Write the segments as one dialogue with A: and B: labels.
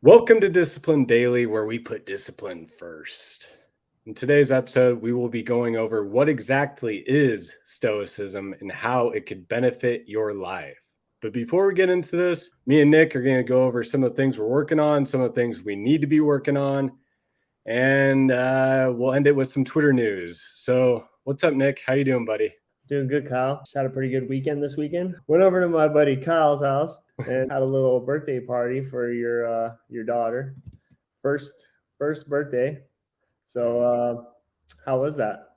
A: Welcome to Discipline Daily, where we put discipline first. In today's episode, we will be going over what exactly is Stoicism and how it could benefit your life. But before we get into this, me and Nick are going to go over some of the things we're working on, some of the things we need to be working on, and we'll end it with some Twitter news. So, what's up, Nick? How you doing, buddy?
B: Doing good, Kyle. Just had a pretty good weekend this weekend. Went over to my buddy Kyle's house and had a little birthday party for your daughter. First birthday. So how was that?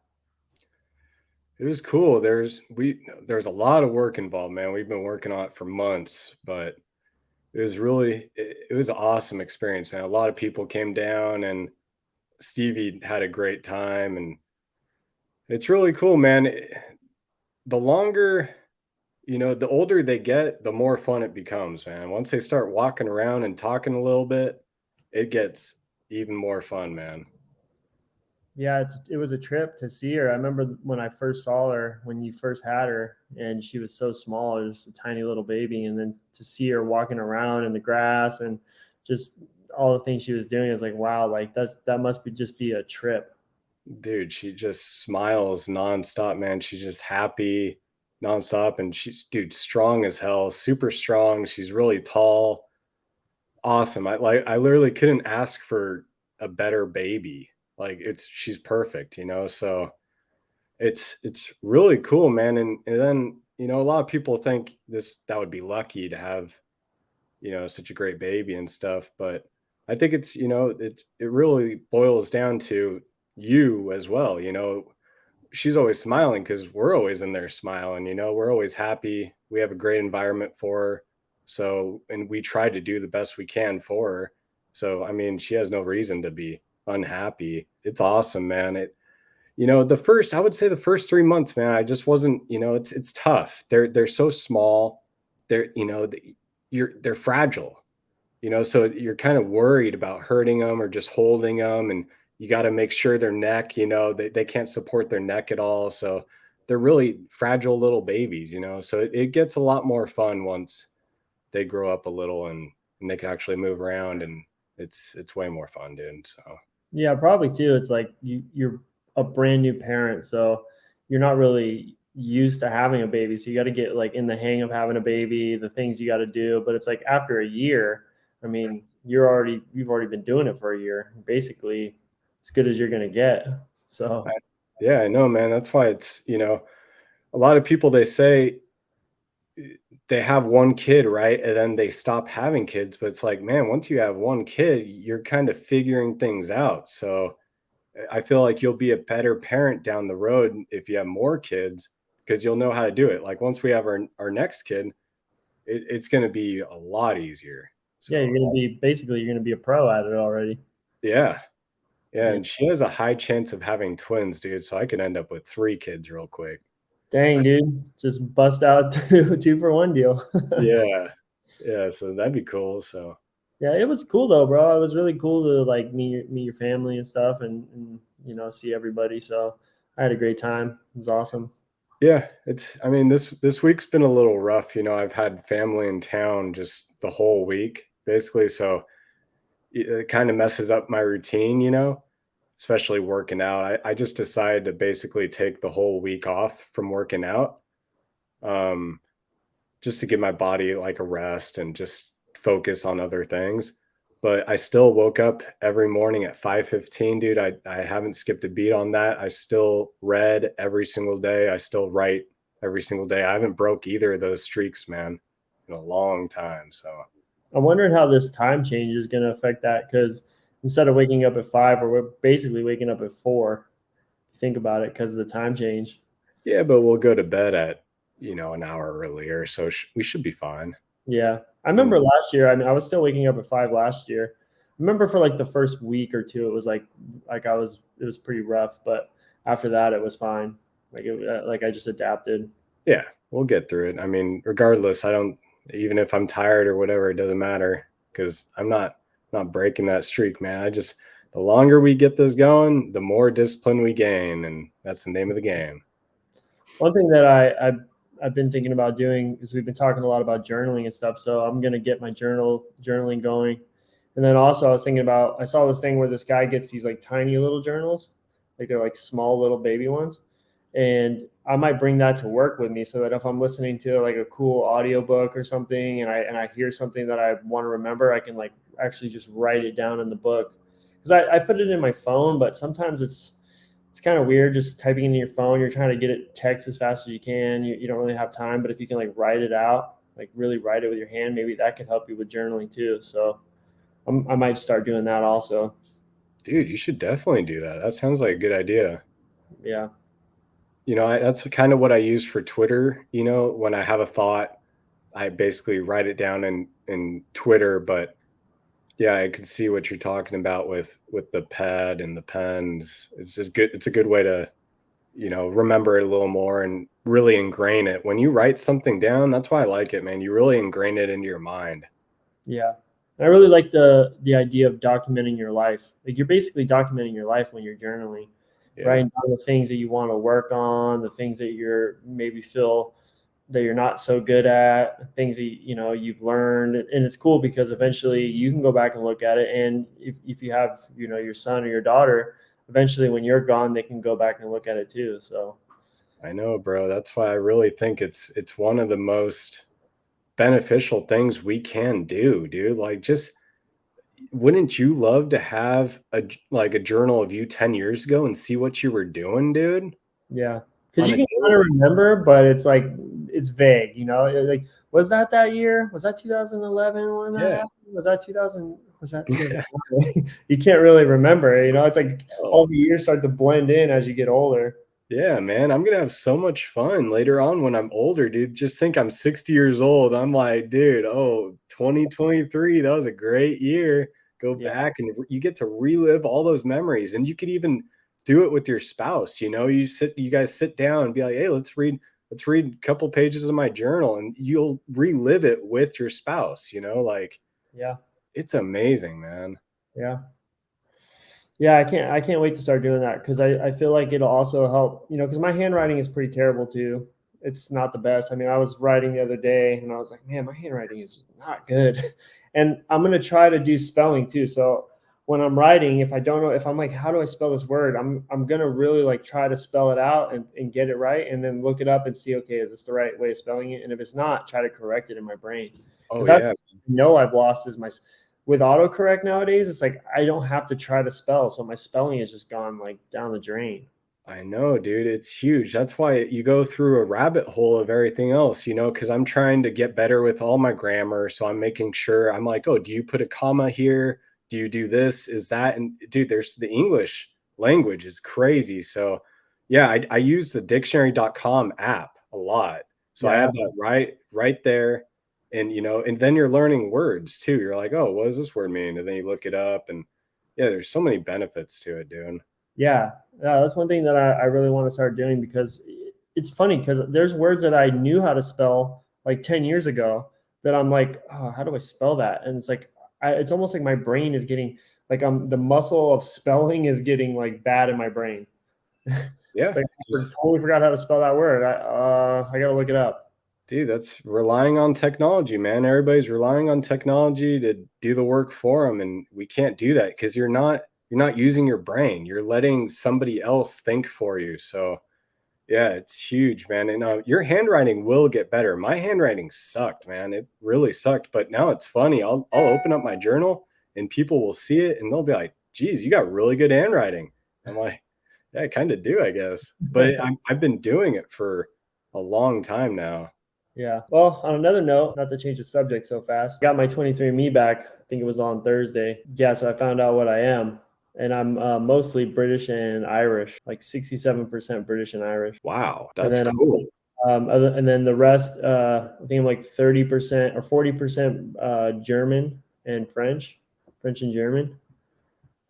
A: It was cool. There's a lot of work involved, man. We've been working on it for months, but it was an awesome experience, man. A lot of people came down and Stevie had a great time, and it's really cool, man. The longer, the older they get, the more fun it becomes, man. Once they start walking around and talking a little bit, it gets even more fun, man.
B: Yeah, it was a trip to see her. I remember when I first saw her, when you first had her, and she was so small, just a tiny little baby, and then to see her walking around in the grass and just all the things she was doing is like, wow, like that must be a trip.
A: Dude, she just smiles nonstop, man. She's just happy nonstop, and dude, strong as hell, super strong. She's really tall, awesome. I literally couldn't ask for a better baby. Like she's perfect, So it's really cool, man. And then a lot of people think that would be lucky to have such a great baby and stuff, but I think it really boils down to you as well. She's always smiling because we're always in there smiling. We're always happy. We have a great environment for her. So, and we try to do the best we can for her. So, I mean, she has no reason to be unhappy. It's awesome, man. I would say the first 3 months, man, I just wasn't, it's tough. They're so small. They're fragile, so you're kind of worried about hurting them or just holding them. And you got to make sure their neck, they can't support their neck at all. So they're really fragile little babies, so it gets a lot more fun once they grow up a little and they can actually move around, and it's way more fun, dude. So
B: Yeah, probably too. It's like you're a brand new parent, so you're not really used to having a baby. So you got to get like in the hang of having a baby, the things you got to do. But it's like after a year, I mean, you've already been doing it for a year, basically as good as you're gonna get. So
A: yeah, I know, man. That's why it's, a lot of people, they say they have one kid, right? And then they stop having kids. But it's like, man, once you have one kid, you're kind of figuring things out. So I feel like you'll be a better parent down the road if you have more kids, because you'll know how to do it. Like once we have our next kid, it's going to be a lot easier.
B: yeah,
A: So
B: you're gonna be a pro at it already.
A: yeah. Yeah.
B: Yeah.
A: And she has a high chance of having twins, dude. So I could end up with 3 kids real quick.
B: Dang, dude, just bust out two for one deal.
A: Yeah. Yeah. So that'd be cool. So
B: Yeah, it was cool though, bro. It was really cool to like meet your family and stuff, and see everybody. So I had a great time. It was awesome.
A: yeah, I mean, this week's been a little rough. I've had family in town just the whole week, basically. So it kind of messes up my routine, especially working out. I just decided to basically take the whole week off from working out, um, just to give my body like a rest and just focus on other things. But I still woke up every morning at 5:15, dude. I haven't skipped a beat on that. I still read every single day. I still write every single day. I haven't broke either of those streaks, man, in a long time. So
B: I'm wondering how this time change is going to affect that because instead of waking up at 5, we're basically waking up at 4. Think about it because of the time change.
A: yeah, but we'll go to bed at an hour earlier, so we should be fine.
B: Yeah, I
A: And
B: remember last year. I mean, I was still waking up at 5 last year. I remember for like the first week or two, it was like it was pretty rough, but after that, it was fine. Like I just adapted.
A: yeah, we'll get through it. I mean, regardless, I don't, even if I'm tired or whatever, it doesn't matter because I'm not breaking that streak, man. The longer we get this going, the more discipline we gain, and that's the name of the game.
B: One thing that I've been thinking about doing is we've been talking a lot about journaling and stuff. So I'm gonna get my journaling going, And then also I was thinking about, I saw this thing where this guy gets these like tiny little journals, like they're like small little baby ones. And I might bring that to work with me so that if I'm listening to like a cool audiobook or something and I hear something that I want to remember, I can like actually just write it down in the book. Because I put it in my phone, but sometimes it's kind of weird just typing into your phone. You're trying to get it text as fast as you can. You don't really have time, but if you can like write it out, like really write it with your hand, maybe that could help you with journaling too. So I might start doing that also.
A: Dude, you should definitely do that. That sounds like a good idea.
B: Yeah.
A: That's kind of what I use for Twitter. When I have a thought, I basically write it down in Twitter. But yeah, I can see what you're talking about with the pad and the pens. It's just good. It's a good way to remember it a little more and really ingrain it. When you write something down, that's why I like it, man. You really ingrain it into your mind.
B: Yeah. I really like the idea of documenting your life. Like you're basically documenting your life when you're journaling,
A: Yeah,
B: writing down the things that you want to work on, the things that you're maybe feel that you're not so good at, things that you've learned. And it's cool because eventually you can go back and look at it. And if you have, your son or your daughter, eventually when you're gone, they can go back and look at it too. So
A: I know, bro. That's why I really think it's one of the most beneficial things we can do, dude. Like, just wouldn't you love to have like a journal of you 10 years ago and see what you were doing, dude?
B: yeah, because
A: On
B: you
A: a
B: can
A: daily
B: kind of
A: basis?
B: remember, but it's like it's vague. Like was that year? Was that 2011 when that
A: Yeah.
B: happened? Was that 2000? Was that 2009? You can't really remember. It's like all
A: Oh,
B: the years start to blend in as you get older.
A: yeah, man. I'm gonna have so much fun later on when I'm older, dude. Just think I'm 60 years old. I'm like, dude, 2023, that was a great year. Go
B: Yeah,
A: back and you get to relive all those memories. And you could even do it with your spouse. You guys sit down and be like, hey, let's read a couple pages of my journal, and you'll relive it with your spouse, like
B: yeah,
A: it's amazing, man.
B: yeah. Yeah, I can't wait to start doing that because I feel like it'll also help, because my handwriting is pretty terrible too. It's not the best. I mean, I was writing the other day and I was like, man, my handwriting is just not good. And I'm gonna try to do spelling too. So when I'm writing, if I don't know, if I'm like, how do I spell this word? I'm gonna really like try to spell it out and get it right and then look it up and see, okay, is this the right way of spelling it? And if it's not, try to correct it in my brain.
A: Oh
B: Because that's
A: yeah.
B: what I know I've lost is my with autocorrect nowadays, it's like I don't have to try to spell, so my spelling has just gone like down the drain.
A: I know, dude. It's huge. That's why you go through a rabbit hole of everything else, because I'm trying to get better with all my grammar. So I'm making sure I'm like, oh, do you put a comma here? Do you do this? Is that? And dude, there's the English language is crazy. So yeah, I use the dictionary.com app a lot. So I
B: Yeah,
A: have that right there. And then you're learning words too. You're like, oh, what does this word mean? And then you look it up, and yeah, there's so many benefits to it, dude.
B: yeah, yeah. That's one thing that I really want to start doing because it's funny because there's words that I knew how to spell like 10 years ago that I'm like, oh, how do I spell that? And it's like, it's almost like my brain is getting like the muscle of spelling is getting like bad in my brain. It's
A: Yeah.
B: like I totally forgot how to spell that word. I gotta look it up.
A: Dude, that's relying on technology, man. Everybody's relying on technology to do the work for them, and we can't do that because you're not using your brain. You're letting somebody else think for you. So, yeah, it's huge, man. And your handwriting will get better. My handwriting sucked, man. It really sucked. But now it's funny. I'll open up my journal and people will see it and they'll be like, "Geez, you got really good handwriting." I'm like, "Yeah, I kind of do, I guess." But I've been doing it for a long time now.
B: Yeah. Well, on another note, not to change the subject so fast, got my 23andMe back. I think it was on Thursday. Yeah. So I found out what I am. And I'm mostly British and Irish, like 67% British and Irish.
A: Wow,
B: And
A: that's
B: then
A: cool.
B: and then the rest, I think I'm like 30% or 40% German and French and German.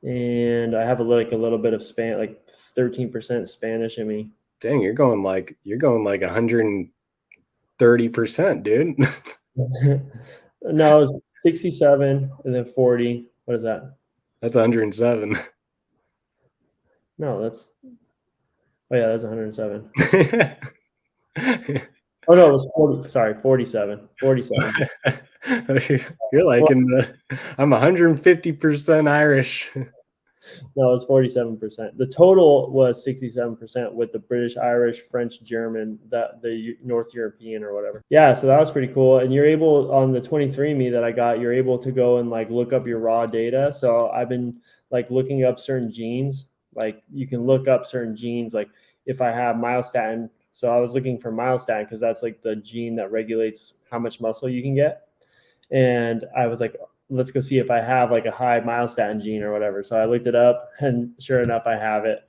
B: And I have like a little bit of like 13% Spanish in me.
A: Dang, you're going like 130%, dude.
B: No, it was 67 and then 40. What is that?
A: That's 107.
B: No, that's oh yeah, that's 107. Oh no, it was 40. Sorry, 47. 47.
A: You're like in the I'm 150% Irish.
B: No, it was 47%. The total was 67% with the British, Irish, French, German, the North European or whatever. Yeah, so that was pretty cool. And you're able on the 23andMe that I got, you're able to go and like look up your raw data. So I've been like looking up certain genes. Like you can look up certain genes, like if I have myostatin. So I was looking for myostatin because that's like the gene that regulates how much muscle you can get. And I was like, let's go see if I have like a high myostatin gene or whatever. So I looked it up, and sure enough, I have it.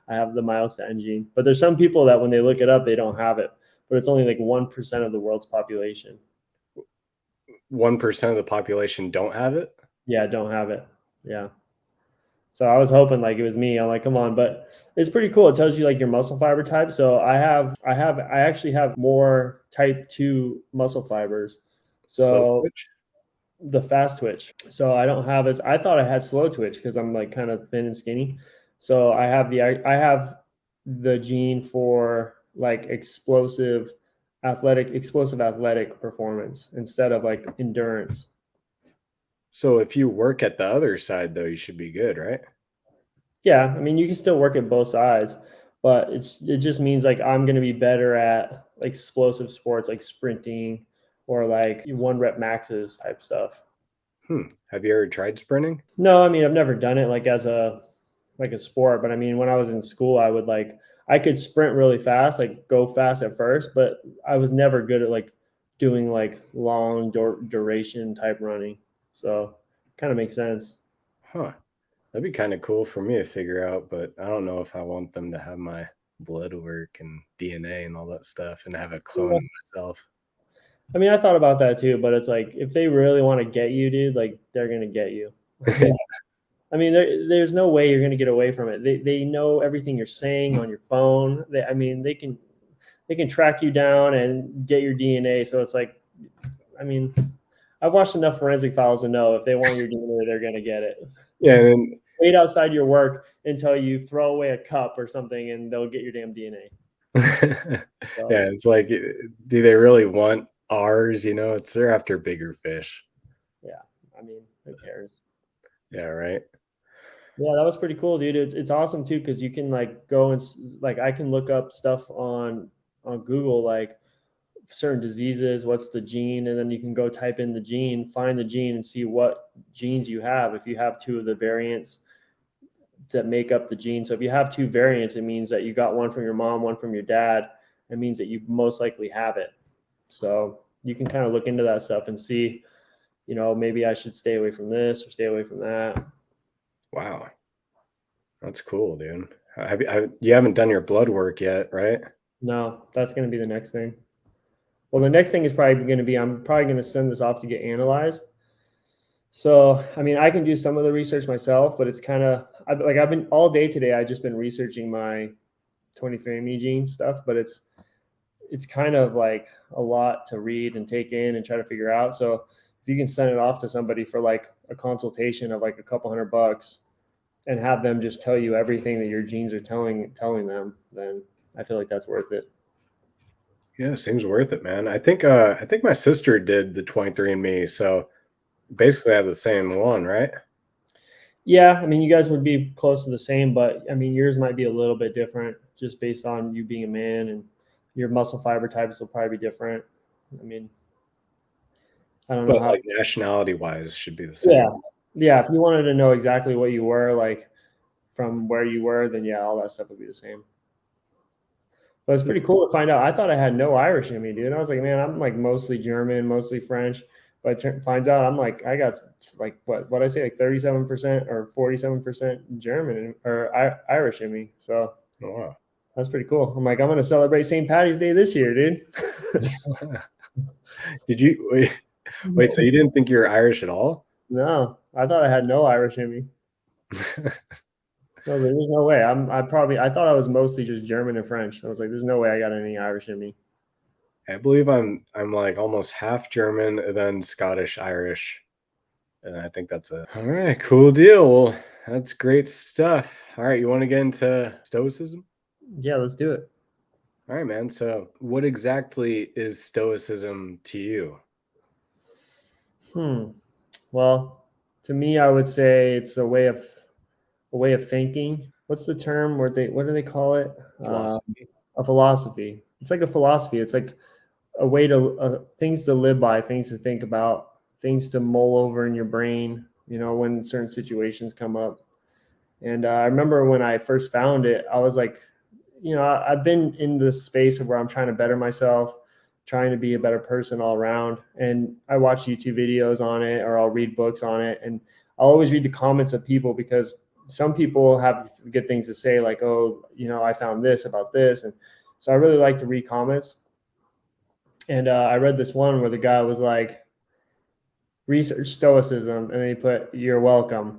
B: I have the myostatin gene. But there's some people that when they look it up, they don't have it. But it's only like 1% of the world's population.
A: 1% of the population don't have it?
B: Yeah, don't have it. Yeah. So I was hoping like it was me. I'm like, come on, but it's pretty cool. It tells you like your muscle fiber type. So I actually have more type 2 muscle fibers.
A: Slow
B: So
A: twitch?
B: the fast twitch. So I don't have as I thought I had slow twitch because I'm like kind of thin and skinny. So I have the gene for like explosive athletic performance instead of like endurance.
A: So if you work at the other side though, you should be good, right?
B: Yeah, I mean you can still work at both sides, but it just means like I'm gonna be better at like explosive sports like sprinting or like one rep maxes type stuff.
A: Have you ever tried sprinting?
B: No, I mean I've never done it like as a sport, but I mean when I was in school I would like I could sprint really fast, like go fast at first, but I was never good at like doing like long duration type running. So kind of makes sense.
A: Huh. That'd be kind of cool for me to figure out, but I don't know if I want them to have my blood work and DNA and all that stuff and have a clone
B: Yeah.
A: of myself.
B: I mean I thought about that too, but it's like if they really want to get you, dude, like they're gonna get you. I mean, there's no way you're going to get away from it. They know everything you're saying on your phone. I mean, they can track you down and get your DNA. So it's like, I mean, I've watched enough forensic files to know if they want your DNA, they're going to get it.
A: Yeah, and
B: Wait outside your work until you throw away a cup or something, and they'll get your damn DNA.
A: yeah,
B: So
A: it's like, do they really want ours? It's they're after bigger fish.
B: yeah, I mean, who cares?
A: Yeah, right.
B: Yeah, that was pretty cool, dude. It's awesome too because you can like go and like I can look up stuff on Google like certain diseases, what's the gene, and then you can go type in the gene, find the gene, and see what genes you have. If you have two of the variants that make up the gene, so if you have two variants, it means that you got one from your mom, one from your dad. It means that you most likely have it. So you can kind of look into that stuff and see, maybe I should stay away from this or stay away from that.
A: Wow, that's cool, dude. You haven't done your blood work yet, right?
B: No, that's going to be the next thing. Well, the next thing is probably going to be I'm probably going to send this off to get analyzed. So, I mean, I can do some of the research myself, but it's kind of like I've been all day today. I've just been researching my 23andMe gene stuff, but it's kind of like a lot to read and take in and try to figure out. So, if you can send it off to somebody for like a consultation of like a couple $100 and have them just tell you everything that your genes are telling them, then I feel like that's worth it.
A: Yeah, seems worth it, man. I think my sister did the 23andMe, so basically I have the same one, right?
B: Yeah, I mean, you guys would be close to the same, but I mean, yours might be a little bit different just based on you being a man and your muscle fiber types will probably be different. I mean, I don't know
A: But
B: how.
A: like nationality wise should be the
B: Yeah,
A: same.
B: yeah. If you wanted to know exactly what you were, like from where you were, then yeah, all that stuff would be the same. But it's pretty cool to find out. I thought I had no Irish in me, dude. I was like, man, I'm like mostly German, mostly French. But it finds out I'm like, I got like what I say, like 37% or 47% German or Irish in me. So
A: Oh, wow.
B: that's pretty cool. I'm like, I'm gonna celebrate St. Patty's Day this year, dude.
A: Did you wait, so you didn't think you were Irish at all?
B: No, I thought I had no Irish in me. I was like, there's no way. I thought I was mostly just German and French. I was like, there's no way I got any Irish in me.
A: I believe I'm like almost half German and then Scottish Irish. And I think that's it. All right, cool deal. Well, that's great stuff. All right, you want to get into Stoicism?
B: Yeah, let's do it.
A: All right, man. So, what exactly is Stoicism to you?
B: Hmm. Well, to me, I would say it's a way of thinking. What's the term? What do they call it? Uh,
A: Philosophy.
B: a philosophy. It's like a philosophy. It's like a way to things to live by, things to think about, things to mull over in your brain. When certain situations come up. And I remember when I first found it, I was like, I've been in this space of where I'm trying to better myself, trying to be a better person all around. And I watch YouTube videos on it, or I'll read books on it. And I'll always read the comments of people, because some people have good things to say, like, oh, I found this about this. And so I really like to read comments. And I read this one where the guy was like, research stoicism, and then he put you're welcome.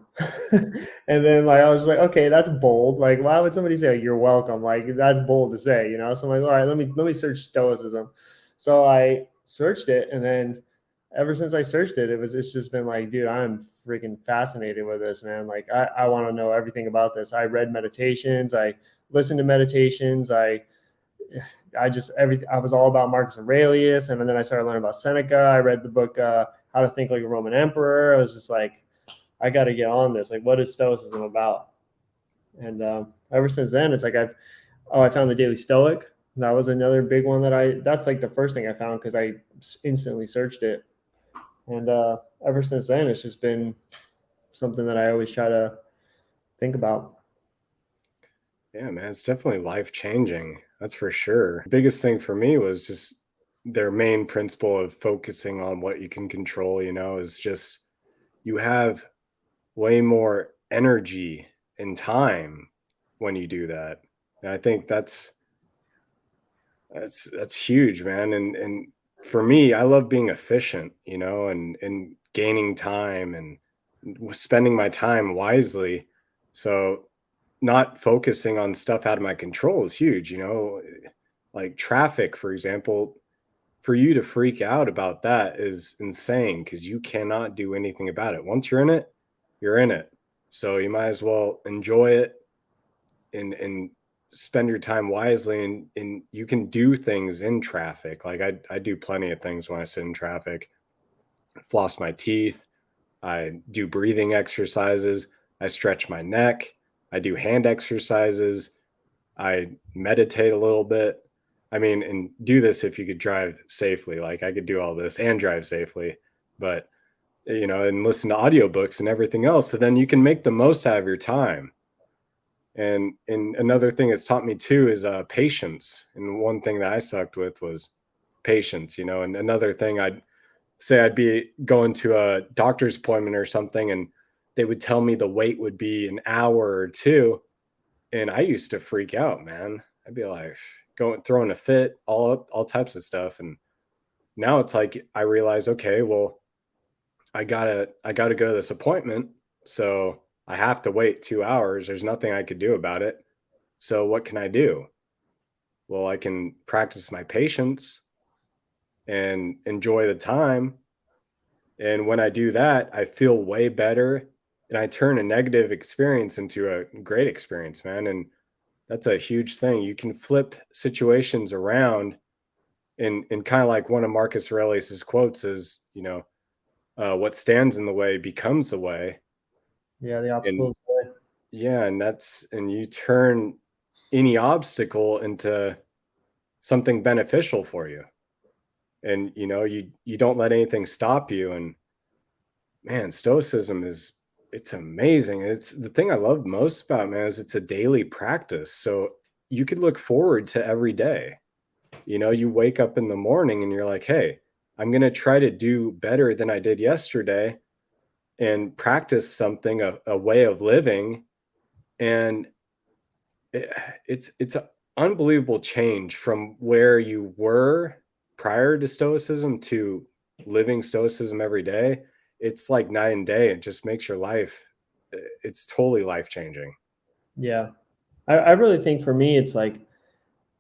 B: And then like I was just like, okay, that's bold. Like, why would somebody say you're welcome? Like, that's bold to say. So I'm like, all right, let me search stoicism. So I searched it, and then ever since I searched it, it's just been like, dude, I'm freaking fascinated with this, man. Like, I want to know everything about this. I read meditations, I listened to meditations, I just everything. I was all about Marcus Aurelius, and then I started learning about Seneca. I read the book How to Think Like a Roman Emperor. I was just like, I got to get on this. Like, what is Stoicism about? And ever since then, it's like I found the Daily Stoic. That was another big one that's like the first thing I found, because I instantly searched it. And ever since then, it's just been something that I always try to think about.
A: Yeah, man, it's definitely life changing. That's for sure. Biggest thing for me was just their main principle of focusing on what you can control, is just you have way more energy and time when you do that. And I think that's huge, man. And for me, I love being efficient, and gaining time and spending my time wisely. So not focusing on stuff out of my control is huge, like traffic, for example. For you to freak out about that is insane because you cannot do anything about it. Once you're in it, you're in it. So you might as well enjoy it and spend your time wisely, and you can do things in traffic. Like I do plenty of things when I sit in traffic. Floss my teeth, I do breathing exercises, I stretch my neck, I do hand exercises, I meditate a little bit. I mean, and do this if you could drive safely. Like I could do all this and drive safely, but and listen to audiobooks and everything else. So then you can make the most out of your time. And another thing it's taught me too is patience. And one thing that I sucked with was patience, and another thing I'd say I'd be going to a doctor's appointment or something, and they would tell me the wait would be an hour or two. And I used to freak out, man. I'd be like going throwing a fit, all types of stuff. And now it's like I realize, okay, well, I gotta go to this appointment. So I have to wait 2 hours. There's nothing I could do about it. So what can I do? Well, I can practice my patience and enjoy the time. And when I do that, I feel way better and I turn a negative experience into a great experience, man. And that's a huge thing. You can flip situations around, and kind of like one of Marcus Aurelius's quotes is, what stands in the way becomes the way.
B: Yeah, the
A: And
B: obstacles. Way.
A: yeah, and you turn any obstacle into something beneficial for you. And you don't let anything stop you. And man, stoicism it's amazing. It's the thing I love most about, man, is it's a daily practice. So you could look forward to every day. You wake up in the morning and you're like, hey, I'm going to try to do better than I did yesterday and practice something, a way of living. And it, it's an unbelievable change from where you were prior to stoicism to living stoicism every day. It's like night and day. It just makes your life, it's totally life changing.
B: Yeah, I really think for me, it's like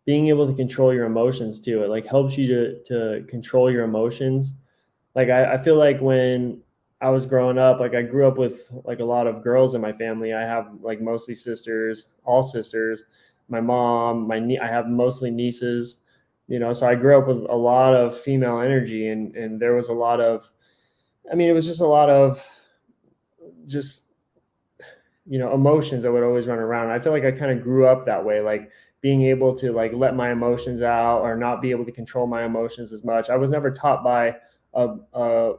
B: being able to control your emotions too. It like helps you to control your emotions. Like I feel like when I was growing up, like I grew up with like a lot of girls in my family. I have like mostly sisters, all sisters. my mom, I have mostly nieces, so I grew up with a lot of female energy, and there was a lot of, I mean, it was just a lot of just, emotions that would always run around. I feel like I kind of grew up that way, like being able to like let my emotions out or not be able to control my emotions as much. I was never taught by a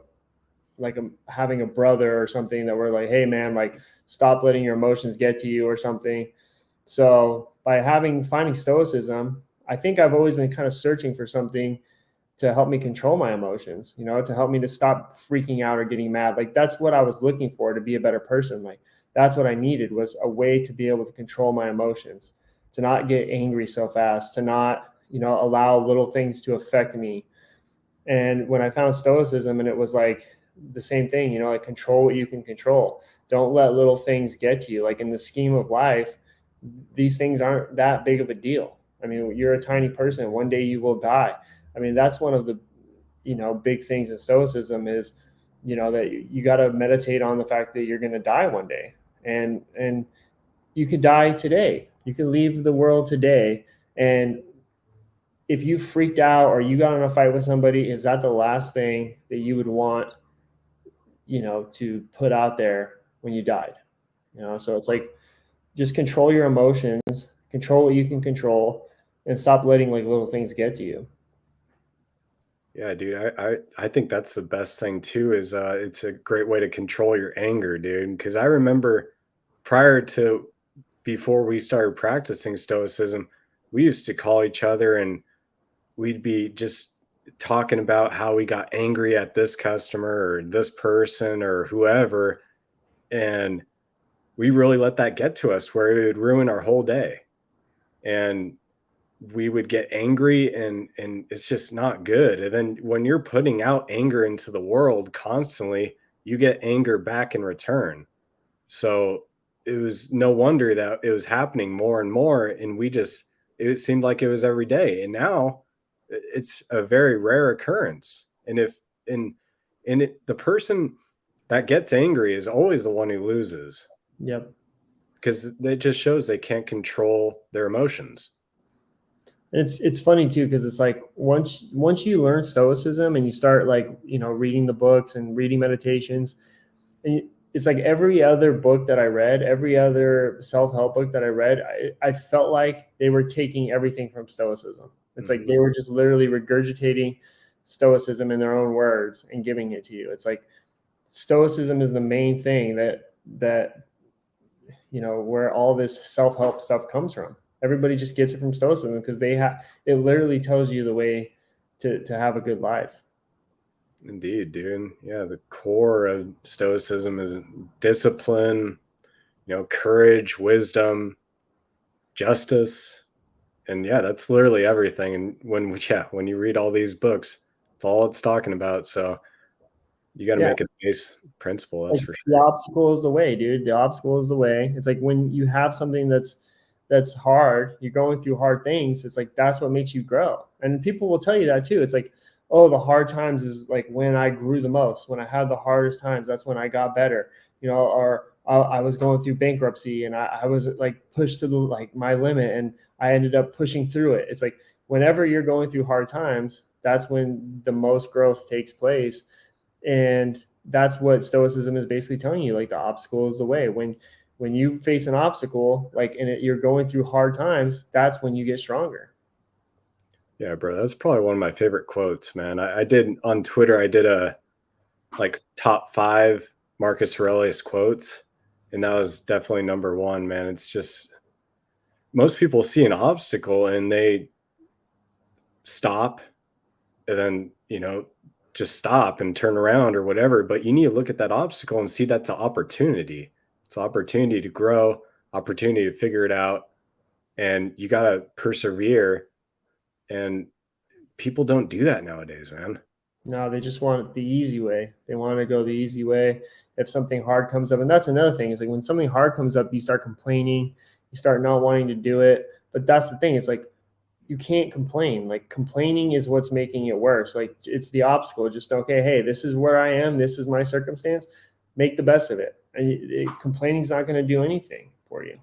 B: like having a brother or something that were like, hey man, like stop letting your emotions get to you or something. So by finding stoicism, I think I've always been kind of searching for something to help me control my emotions, to help me to stop freaking out or getting mad. Like that's what I was looking for to be a better person. Like that's what I needed, was a way to be able to control my emotions, to not get angry so fast, to not, allow little things to affect me. And when I found stoicism, and it was like the same thing, like control what you can control. Don't let little things get to you. Like in the scheme of life, these things aren't that big of a deal. I mean, you're a tiny person. One day you will die. I mean, that's one of the, big things in stoicism is, that you got to meditate on the fact that you're going to die one day. And you could die today. You could leave the world today. And if you freaked out or you got in a fight with somebody, is that the last thing that you would want, to put out there when you died? So it's like, just control your emotions, control what you can control, and stop letting like little things get to you.
A: Yeah, dude, I think that's the best thing too, is it's a great way to control your anger, dude. Because I remember prior to before we started practicing stoicism, we used to call each other and we'd be just talking about how we got angry at this customer or this person or whoever, and we really let that get to us where it would ruin our whole day. And we would get angry, and it's just not good. And then when you're putting out anger into the world constantly, you get anger back in return. So it was no wonder that it was happening more and more, and it seemed like it was every day. And now it's a very rare occurrence. And if and the person that gets angry is always the one who loses,
B: Yep.
A: because it just shows they can't control their emotions.
B: And it's funny too, because it's like once you learn stoicism and you start like, reading the books and reading meditations, and it's like every other book that I read, every other self-help book that I read, I felt like they were taking everything from stoicism. It's like
A: Mhm.
B: they were just literally regurgitating stoicism in their own words and giving it to you. It's like stoicism is the main thing that where all this self-help stuff comes from. Everybody just gets it from stoicism because it literally tells you the way to have a good life.
A: Indeed, dude. Yeah, the core of stoicism is discipline, courage, wisdom, justice. And yeah, that's literally everything. And when you read all these books, it's all it's talking about. So you got to
B: Yeah,
A: make it a base principle, that's
B: like
A: for
B: the
A: sure.
B: obstacle is the way, dude. The obstacle is the way. It's like when you have something that's hard, you're going through hard things, it's like that's what makes you grow. And people will tell you that too. It's like, oh, the hard times is like when I grew the most, when I had the hardest times, that's when I got better, or I was going through bankruptcy and I was like pushed to the like my limit and I ended up pushing through it. It's like whenever you're going through hard times, that's when the most growth takes place. And that's what stoicism is basically telling you, like the obstacle is the way. When you face an obstacle, like you're going through hard times, that's when you get stronger.
A: Yeah, bro, that's probably one of my favorite quotes, man. I did on Twitter, I did a like top 5 Marcus Aurelius quotes, and that was definitely number one, man. It's just most people see an obstacle and they stop and then, just stop and turn around or whatever. But you need to look at that obstacle and see that's an opportunity. It's an opportunity to grow, opportunity to figure it out. And you got to persevere. And people don't do that nowadays, man.
B: No, they just want the easy way. They want to go the easy way. If something hard comes up, and that's another thing, is like when something hard comes up, you start complaining, you start not wanting to do it. But that's the thing, it's like you can't complain. Like complaining is what's making it worse. Like it's the obstacle. Just okay, hey, this is where I am, this is my circumstance, make the best of it. And complaining is not going to do anything for you.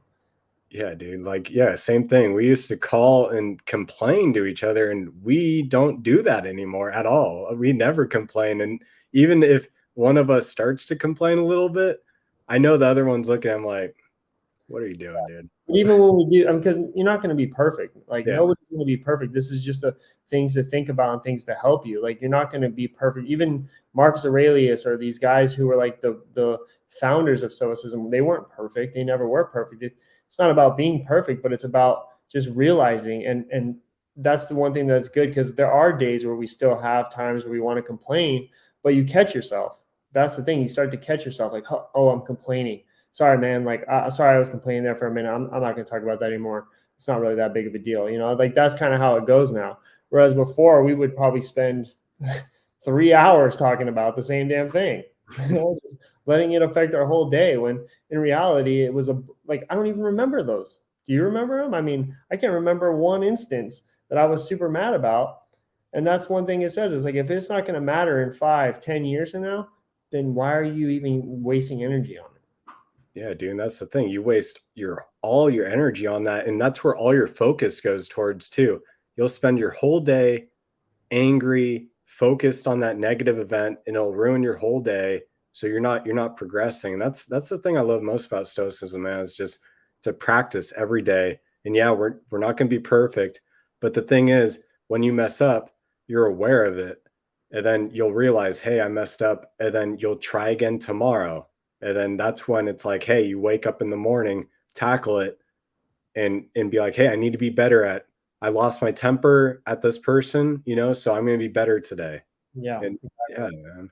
A: Yeah, dude. Like, yeah, same thing. We used to call and complain to each other, and we don't do that anymore at all. We never complain. And even if one of us starts to complain a little bit, I know the other one's looking at him like, what are you doing, dude?
B: But even when we do, because you're not going to be perfect. Like
A: Yeah.
B: nobody's going to be perfect. This is just things to think about and things to help you. Like you're not going to be perfect. Even Marcus Aurelius or these guys who were like the founders of Stoicism, they weren't perfect. They never were perfect. It's not about being perfect, but it's about just realizing and that's the one thing that's good because there are days where we still have times where we want to complain, but you catch yourself. That's the thing. You start to catch yourself like, oh, I'm complaining. Sorry, man. Like, sorry, I was complaining there for a minute. I'm not going to talk about that anymore. It's not really that big of a deal. You know, like that's kind of how it goes now. Whereas before, we would probably spend 3 hours talking about the same damn thing, you know, just letting it affect our whole day. When in reality, it was like, I don't even remember those. Do you remember them? I mean, I can't remember one instance that I was super mad about. And that's one thing it says. It's like, if it's not going to matter in 5, 10 years from now, then why are you even wasting energy on it?
A: Yeah, dude, and that's the thing. You waste your all your energy on that, and that's where all your focus goes towards too. You'll spend your whole day angry, focused on that negative event, and it'll ruin your whole day. So you're not progressing. That's the thing I love most about Stoicism, man. Is just to practice every day. And yeah, we're not going to be perfect, but the thing is, when you mess up, you're aware of it, and then you'll realize, hey, I messed up, and then you'll try again tomorrow. And then that's when it's like, hey, you wake up in the morning, tackle it, and be like, hey, I need to be better at I lost my temper at this person, so I'm gonna be better today.
B: Yeah,
A: And yeah,
B: exactly.
A: man.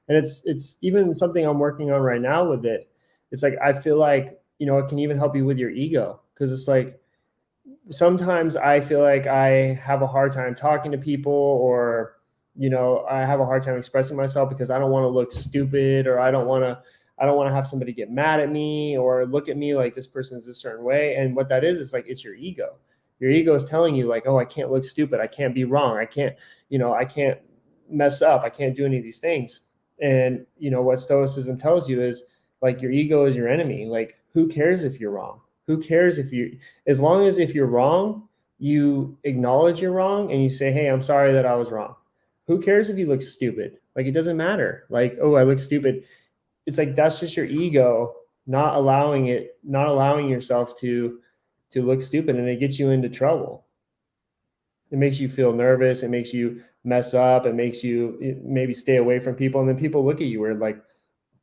B: And it's even something I'm working on right now with it. It's like I feel like, it can even help you with your ego because it's like sometimes I feel like I have a hard time talking to people or I have a hard time expressing myself because I don't want to look stupid or I don't want to have somebody get mad at me or look at me like this person's a certain way. And what that is like it's your ego. Your ego is telling you like, oh, I can't look stupid. I can't be wrong. I can't mess up. I can't do any of these things. And what stoicism tells you is like your ego is your enemy. Like who cares if you're wrong? Who cares if you as long as if you're wrong, you acknowledge you're wrong and you say, hey, I'm sorry that I was wrong. Who cares if you look stupid? Like it doesn't matter. Like, oh, I look stupid. It's like that's just your ego not allowing yourself to look stupid and it gets you into trouble. It makes you feel nervous, it makes you mess up, it maybe stay away from people and then people look at you weird like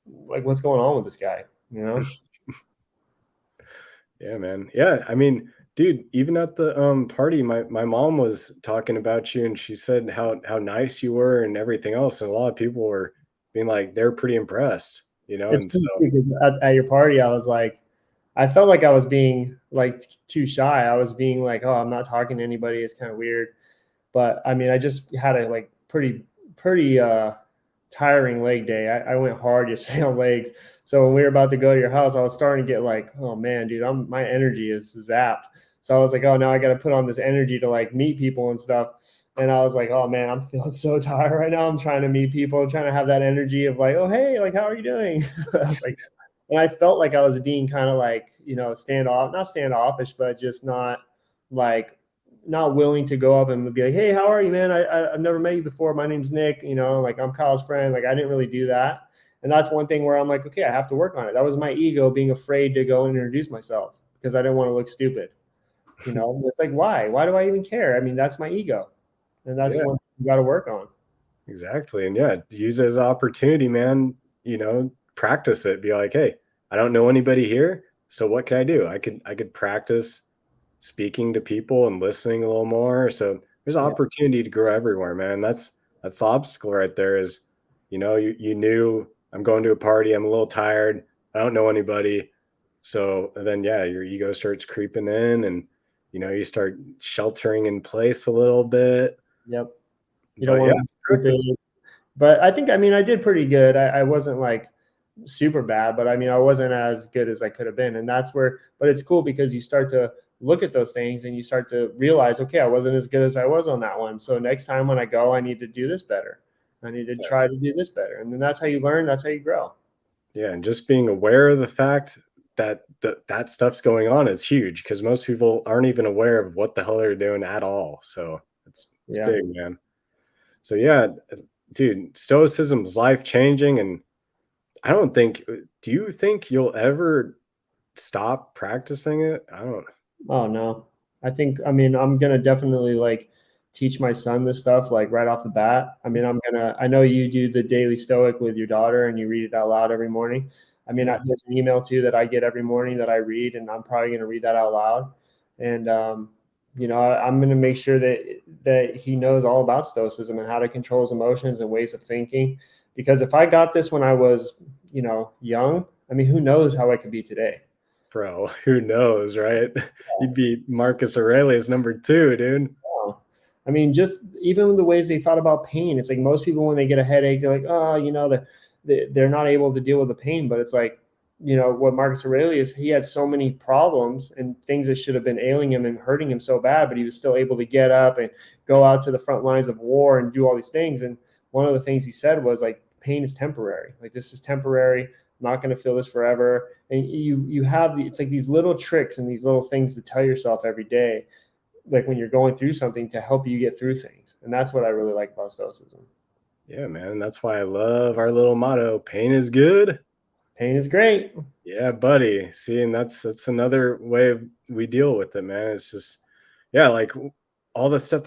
B: what's going on with this guy, you know?
A: Yeah, man. Yeah, I mean, dude, even at the party, my mom was talking about you, and she said how nice you were and everything else, and a lot of people were being like they're pretty impressed,
B: It's
A: and so
B: funny too because at your party, I was like, I felt like I was being like too shy. I was being like, oh, I'm not talking to anybody. It's kind of weird. But I mean, I just had a like pretty tiring leg day. I went hard yesterday on legs. So when we were about to go to your house, I was starting to get like, oh man, dude, my energy is zapped. So I was like, oh, now I got to put on this energy to like meet people and stuff. And I was like, oh man, I'm feeling so tired right now. I'm trying to meet people, trying to have that energy of like, oh hey, like how are you doing? I was like, and I felt like I was being kind of like, not standoffish, but just like not willing to go up and be like, hey, how are you, man? I've never met you before. My name's Nick. Like I'm Kyle's friend. Like I didn't really do that. And that's one thing where I'm like, okay, I have to work on it. That was my ego being afraid to go and introduce myself because I didn't want to look stupid. It's like, why? Why do I even care? I mean, that's my ego. And that's
A: yeah,
B: one thing you got to work on.
A: exactly. And yeah, use it as an opportunity, man. Practice it. Be like, hey, I don't know anybody here, so what can I do? I could practice speaking to people and listening a little more. So there's
B: Yeah.
A: opportunity to grow everywhere, man. That's the obstacle right there is, you knew I'm going to a party, I'm a little tired, I don't know anybody. So then yeah, your ego starts creeping in and you start sheltering in place a little bit.
B: Yep. You don't
A: But yeah,
B: want to be
A: practice.
B: stupid. But I did pretty good. I wasn't like super bad, but I mean, I wasn't as good as I could have been. And that's where, but it's cool because you start to look at those things and you start to realize, okay, I wasn't as good as I was on that one. So next time when I go, I need to do this better. I need to try to do this better. And then that's how you learn. That's how you grow.
A: Yeah, and just being aware of the fact, that stuff's going on is huge because most people aren't even aware of what the hell they're doing at all. So it's
B: Yeah.
A: big, man. So yeah, dude, stoicism is life changing, and I don't think. Do you think you'll ever stop practicing it? I don't.
B: Oh no. I mean, I'm gonna definitely like teach my son this stuff like right off the bat. I mean, I know you do the daily stoic with your daughter and you read it out loud every morning. I mean,
A: Yeah,
B: there's an email too that I get every morning that I read, and I'm probably gonna read that out loud. And I'm gonna make sure that he knows all about stoicism and how to control his emotions and ways of thinking. Because if I got this when I was, young, I mean, who knows how I could be today?
A: bro. Who knows, right? You'd be Marcus Aurelius number two, dude.
B: Oh. I mean, just even the ways they thought about pain. It's like most people, when they get a headache, they're like, oh, they're not able to deal with the pain. But it's like, what Marcus Aurelius, he had so many problems and things that should have been ailing him and hurting him so bad, but he was still able to get up and go out to the front lines of war and do all these things. And one of the things he said was like, pain is temporary. Like, this is temporary. I'm not going to feel this forever. And you have it's like these little tricks and these little things to tell yourself every day, like when you're going through something, to help you get through things. And that's what I really like about stoicism.
A: Yeah, man. That's why I love our little motto: pain is good.
B: Pain is great.
A: Yeah, buddy. See, and that's another way we deal with it, man. It's just, yeah, like all the stuff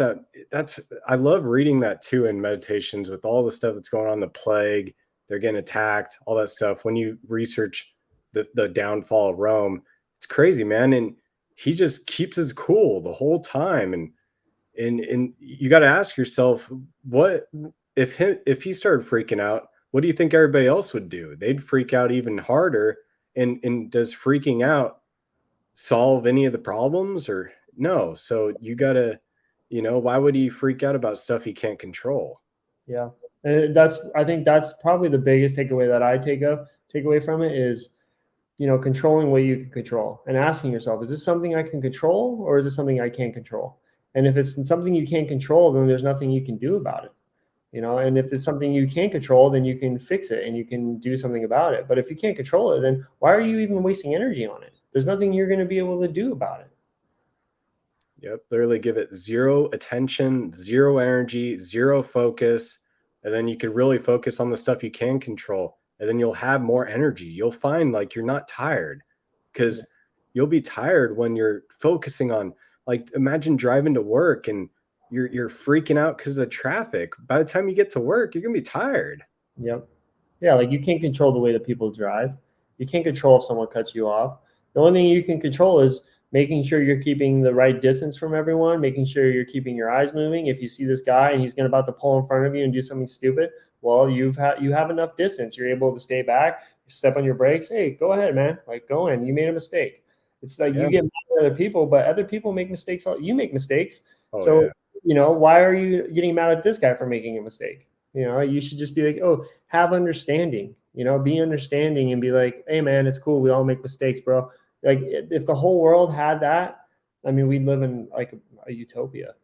A: that's I love reading that too in meditations with all the stuff that's going on, the plague, they're getting attacked, all that stuff. When you research the downfall of Rome, it's crazy, man. And he just keeps his cool the whole time. And you got to ask yourself, what if he started freaking out, what do you think everybody else would do? They'd freak out even harder. And does freaking out solve any of the problems, or no? So you got to, why would he freak out about stuff he can't control?
B: Yeah. And I think that's probably the biggest takeaway that I take away from it is, controlling what you can control and asking yourself, is this something I can control or is this something I can't control? And if it's something you can't control, then there's nothing you can do about it. And if it's something you can't control, then you can fix it and you can do something about it. But if you can't control it, then why are you even wasting energy on it? There's nothing you're going to be able to do about it.
A: Yep, literally give it zero attention, zero energy, zero focus, and then you can really focus on the stuff you can control, and then you'll have more energy. You'll find like you're not tired
B: Yeah.
A: because you'll be tired when you're focusing on, like, imagine driving to work and you're freaking out because of the traffic. By the time you get to work, you're gonna be tired.
B: Yep. Yeah, like you can't control the way that people drive. You can't control if someone cuts you off. The only thing you can control is making sure you're keeping the right distance from everyone, making sure you're keeping your eyes moving. If you see this guy and he's going to about to pull in front of you and do something stupid, well, you have enough distance. You're able to stay back, step on your brakes. Hey, go ahead, man. Like, go in. You made a mistake. It's like you
A: Yeah.
B: get mad at other people, but other people make mistakes. You make mistakes.
A: Oh
B: So,
A: yeah.
B: why are you getting mad at this guy for making a mistake? You should just be like, oh, have understanding, be understanding and be like, hey, man, it's cool. We all make mistakes, bro. Like, if the whole world had that, I mean, we'd live in like a utopia.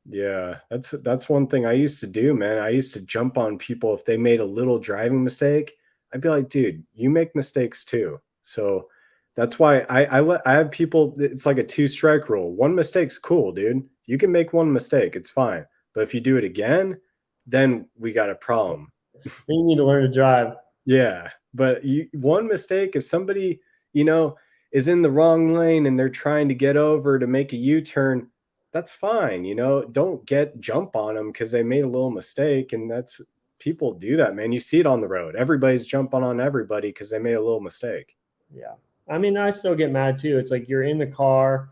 A: Yeah, that's one thing I used to do, man. I used to jump on people if they made a little driving mistake. I'd be like, "Dude, you make mistakes too." So that's why I have people. It's like a two strike rule. One mistake's cool, dude. You can make one mistake, it's fine. But if you do it again, then we got a problem.
B: Then you need to learn to drive.
A: Yeah, but one mistake, if somebody, you know, is in the wrong lane and they're trying to get over to make a U-turn, that's fine, don't jump on them because they made a little mistake, and that's people do that, man. You see it on the road. Everybody's jumping on everybody because they made a little mistake.
B: Yeah. I mean, I still get mad too. It's like you're in the car.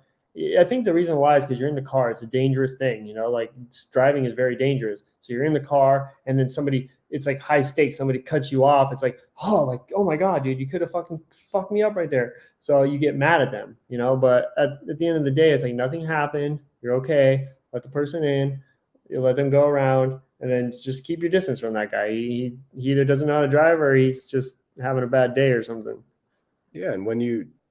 B: I think the reason why is because you're in the car. It's a dangerous thing, like driving is very dangerous. So you're in the car and then it's like high stakes. Somebody cuts you off. It's like, oh my God, dude, you could have fucking fucked me up right there. So you get mad at them, but at the end of the day, it's like nothing happened. You're okay. Let the person in, you let them go around, and then just keep your distance from that guy. He either doesn't know how to drive or he's just having a bad day or something.
A: Yeah, and when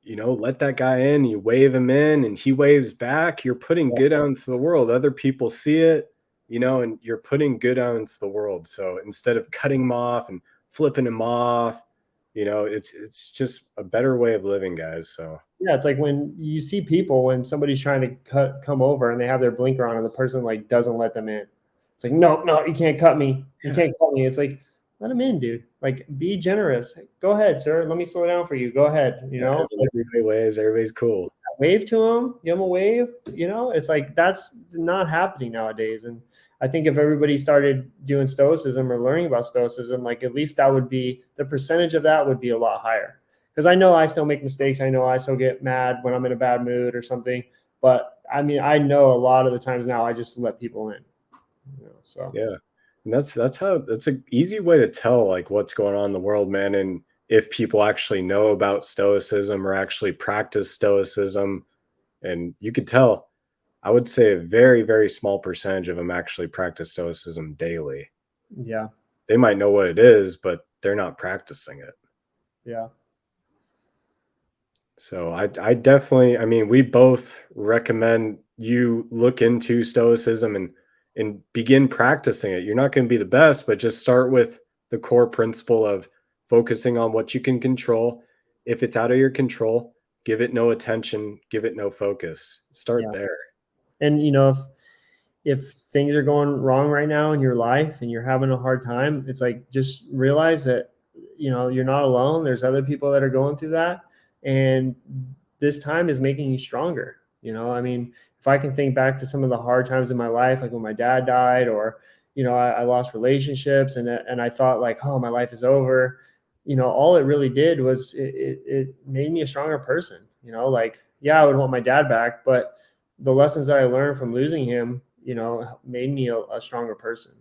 A: let that guy in, you wave him in and he waves back, you're putting good out into the world. Other people see it, and you're putting good out into the world. So instead of cutting him off and flipping him off, It's just a better way of living, guys. So
B: Yeah, it's like when you see people when somebody's trying to come over and they have their blinker on and the person like doesn't let them in. It's like, no, no, you can't cut me. You
A: yeah,
B: can't cut me. It's like, let them in, dude. Like, be generous. Go ahead, sir. Let me slow down for you. Go ahead.
A: yeah, everybody waves, everybody's cool.
B: Wave to them, give them a wave. It's like that's not happening nowadays. And I think if everybody started doing stoicism or learning about stoicism, like at least that would be the percentage of that would be a lot higher. Because I know I still make mistakes. I know I still get mad when I'm in a bad mood or something. But I mean, I know a lot of the times now I just let people in. So
A: Yeah. And that's an easy way to tell like what's going on in the world, man. And if people actually know about stoicism or actually practice stoicism, and you could tell, I would say a very, very small percentage of them actually practice stoicism daily.
B: yeah,
A: They might know what it is, but they're not practicing it.
B: yeah,
A: So I definitely, I mean, we both recommend you look into stoicism and begin practicing it. You're not going to be the best, but just start with the core principle of focusing on what you can control. If it's out of your control, give it no attention, give it no focus. Start
B: yeah.
A: there.
B: And if things are going wrong right now in your life and you're having a hard time, it's like just realize that you're not alone. There's other people that are going through that, and this time is making you stronger. I mean, if I can think back to some of the hard times in my life, like when my dad died, or I lost relationships, and I thought like, oh, my life is over. All it really did was it made me a stronger person. Like, yeah, I would want my dad back, but the lessons that I learned from losing him, made me a stronger person.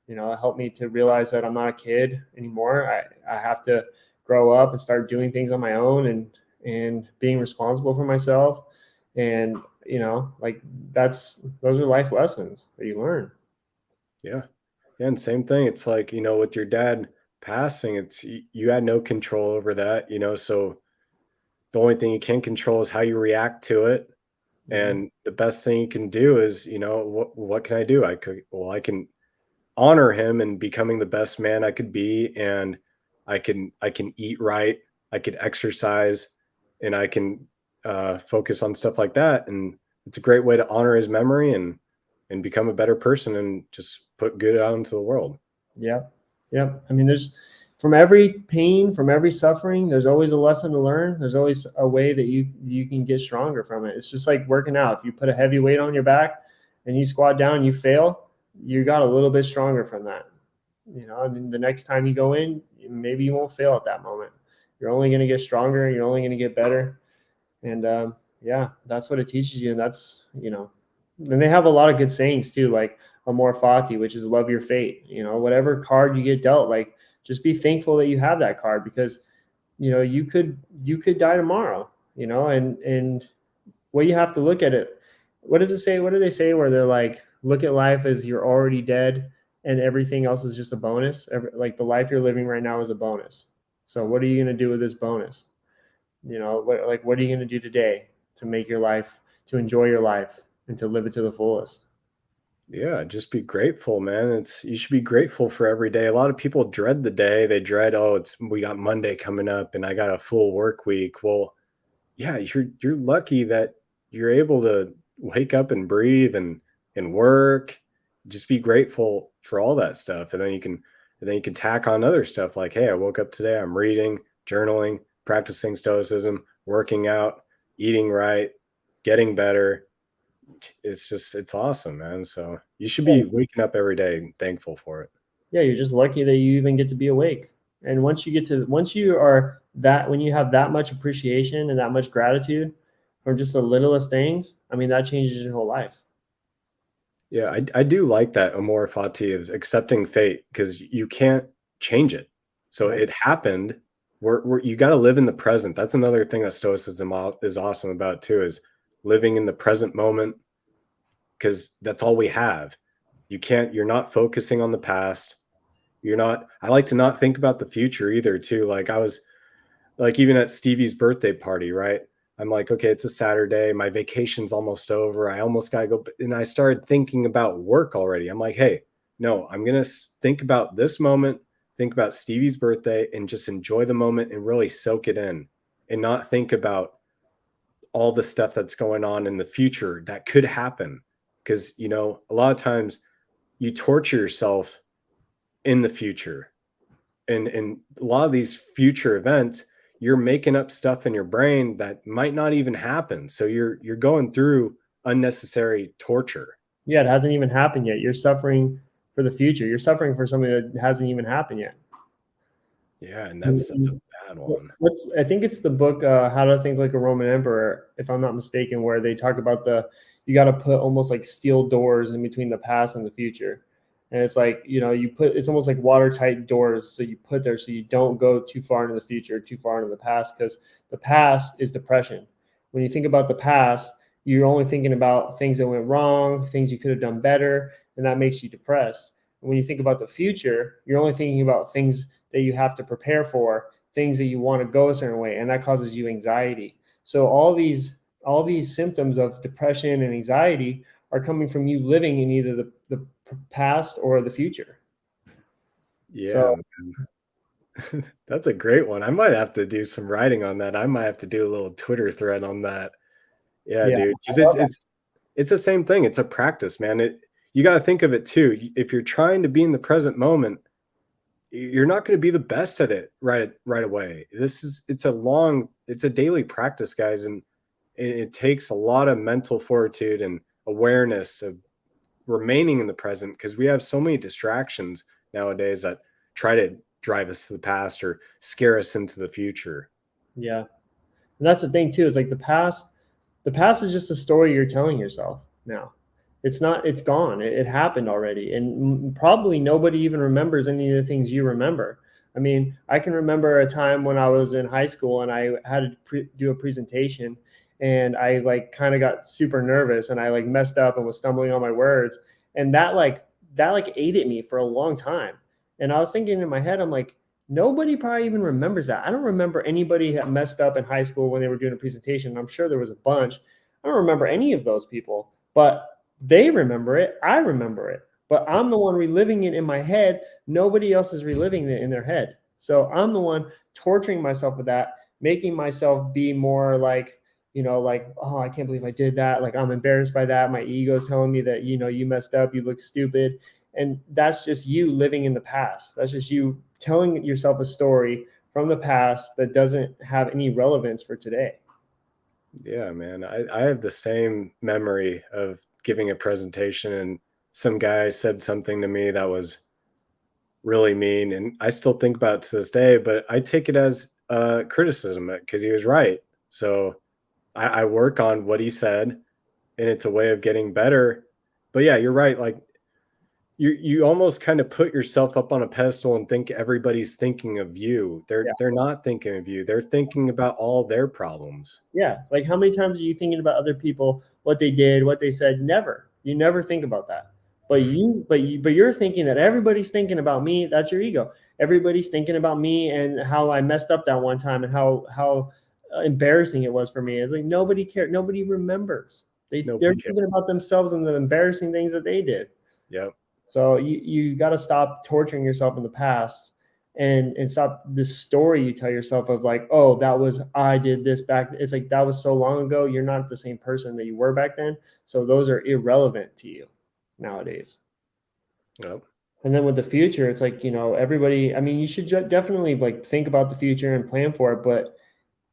B: It helped me to realize that I'm not a kid anymore. I have to grow up and start doing things on my own and being responsible for myself. And, like those are life lessons that you learn.
A: Yeah. Yeah. And same thing. It's like, with your dad passing, you had no control over that, so the only thing you can control is how you react to it.
B: Mhm.
A: And the best thing you can do is, what can I do? I can honor him and becoming the best man I could be, and I can eat right, I could exercise, and I can focus on stuff like that. And it's a great way to honor his memory and become a better person and just put good out into the world.
B: Yeah. Yeah. I mean, there's from every pain, from every suffering, there's always a lesson to learn. There's always a way that you can get stronger from it. It's just like working out. If you put a heavy weight on your back and you squat down and you fail, you got a little bit stronger from that. And then the next time you go in, maybe you won't fail at that moment. You're only going to get stronger. You're only going to get better. And yeah, that's what it teaches you. And that's, then they have a lot of good sayings too, like amor fati, which is love your fate. Whatever card you get dealt, like just be thankful that you have that card, because you could die tomorrow. And what you have to look at it. What does it say? What do they say where they're like, look at life as you're already dead and everything else is just a bonus. Like the life you're living right now is a bonus. So what are you going to do with this bonus? What are you going to do today to make your life, to enjoy your life and to live it to the fullest?
A: Yeah, just be grateful, man. You should be grateful for every day. A lot of people dread the day. They dread, oh, we got Monday coming up and I got a full work week. Well, yeah, you're lucky that you're able to wake up and breathe and work. Just be grateful for all that stuff. And then you can tack on other stuff like, hey, I woke up today, I'm reading, journaling, practicing stoicism, working out, eating right, getting better. It's awesome, man. So you should
B: Yeah,
A: be waking up every day and thankful for it.
B: yeah, you're just lucky that you even get to be awake. And once you are that, when you have that much appreciation and that much gratitude for just the littlest things, I mean, that changes your whole life.
A: Yeah, I do like that amor fati of accepting fate because you can't change it. So
B: Nope.
A: it happened. You got to live in the present. That's another thing that Stoicism is awesome about too, is living in the present moment because that's all we have. You're not focusing on the past. I like to not think about the future either too. Like I was like even at Stevie's birthday party, right? I'm like, okay, it's a Saturday. My vacation's almost over. I almost got to go. And I started thinking about work already. I'm like, hey, no, I'm going to think about this moment. think about Stevie's birthday and just enjoy the moment and really soak it in and not think about all the stuff that's going on in the future that could happen. Because, a lot of times you torture yourself in the future. And a lot of these future events, you're making up stuff in your brain that might not even happen. So you're going through unnecessary torture.
B: Yeah, it hasn't even happened yet. You're suffering for the future. You're suffering for something that hasn't even happened yet.
A: Yeah, and that's a bad one.
B: What's I think it's the book How to Think Like a Roman Emperor, if I'm not mistaken, where they talk about you got to put almost like steel doors in between the past and the future. And it's like, it's almost like watertight doors. So you put there so you don't go too far into the future, too far into the past, because the past is depression. When you think about the past, you're only thinking about things that went wrong, things you could have done better, and that makes you depressed. And when you think about the future, you're only thinking about things that you have to prepare for, things that you want to go a certain way, and that causes you anxiety. So all these symptoms of depression and anxiety are coming from you living in either the past or the future.
A: Yeah,
B: So
A: man. That's a great one. I might have to do some writing on that. I might have to do a little Twitter thread on that. Yeah,
B: yeah,
A: dude. Because
B: I love that.
A: it's the same thing. It's a practice, man. You got to think of it too. If you're trying to be in the present moment, you're not going to be the best at it right away. It's a daily practice, guys, and it takes a lot of mental fortitude and awareness of remaining in the present because we have so many distractions nowadays that try to drive us to the past or scare us into the future.
B: Yeah, and that's the thing too. Is like the past is just a story you're telling yourself now. It's not, it's gone. It happened already. And probably nobody even remembers any of the things you remember. I mean, I can remember a time when I was in high school and I had to do a presentation, and I like kind of got super nervous and I like messed up and was stumbling on my words. And that like ate at me for a long time. And I was thinking in my head, I'm like, nobody probably even remembers that. I don't remember anybody that messed up in high school when they were doing a presentation. I'm sure there was a bunch. I don't remember any of those people, but they remember it. I remember it, but I'm the one reliving it in my head. Nobody else is reliving it in their head. So I'm the one torturing myself with that, making myself be more like, like, oh, I can't believe I did that. Like, I'm embarrassed by that. My ego's telling me that, you messed up, you look stupid. And that's just you living in the past. That's just you telling yourself a story from the past that doesn't have any relevance for today.
A: Yeah, man. I have the same memory of giving a presentation and some guy said something to me that was really mean. And I still think about it to this day, but I take it as criticism because he was right. So I work on what he said and it's a way of getting better. But yeah, you're right. Like you almost kind of put yourself up on a pedestal and think everybody's thinking of you. They're not thinking of you. They're thinking about all their problems.
B: Yeah. Like, how many times are you thinking about other people, what they did, what they said? Never. You never think about that. But you're thinking that everybody's thinking about me. That's your ego. Everybody's thinking about me and how I messed up that one time and how embarrassing it was for me. It's like nobody cared. Nobody remembers. They're
A: Nobody cares.
B: thinking about themselves and the embarrassing things that they did.
A: Yep.
B: So you got to stop torturing yourself in the past, and stop this story you tell yourself of like, oh, that was, I did this back. It's like, that was so long ago. You're not the same person that you were back then. So those are irrelevant to you nowadays.
A: Yep.
B: And then with the future, it's like, everybody, I mean, you should definitely like think about the future and plan for it, but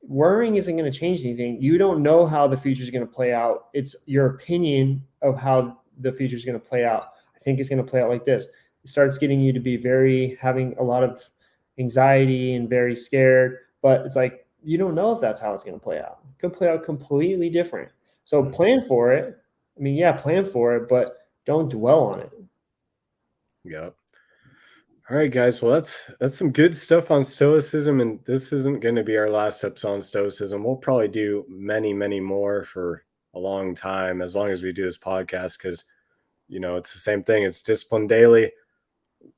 B: worrying isn't going to change anything. You don't know how the future is going to play out. It's your opinion of how the future is going to play out. I think it's going to play out like this. It starts getting you to be having a lot of anxiety and very scared, but it's like, you don't know if that's how it's going to play out. It could play out completely different. So plan for it. I mean, yeah, plan for it, but don't dwell on it.
A: Yep. All right, guys. Well, that's some good stuff on stoicism, and this isn't going to be our last episode on stoicism. We'll probably do many, many more for a long time, as long as we do this podcast, because it's the same thing. It's discipline daily.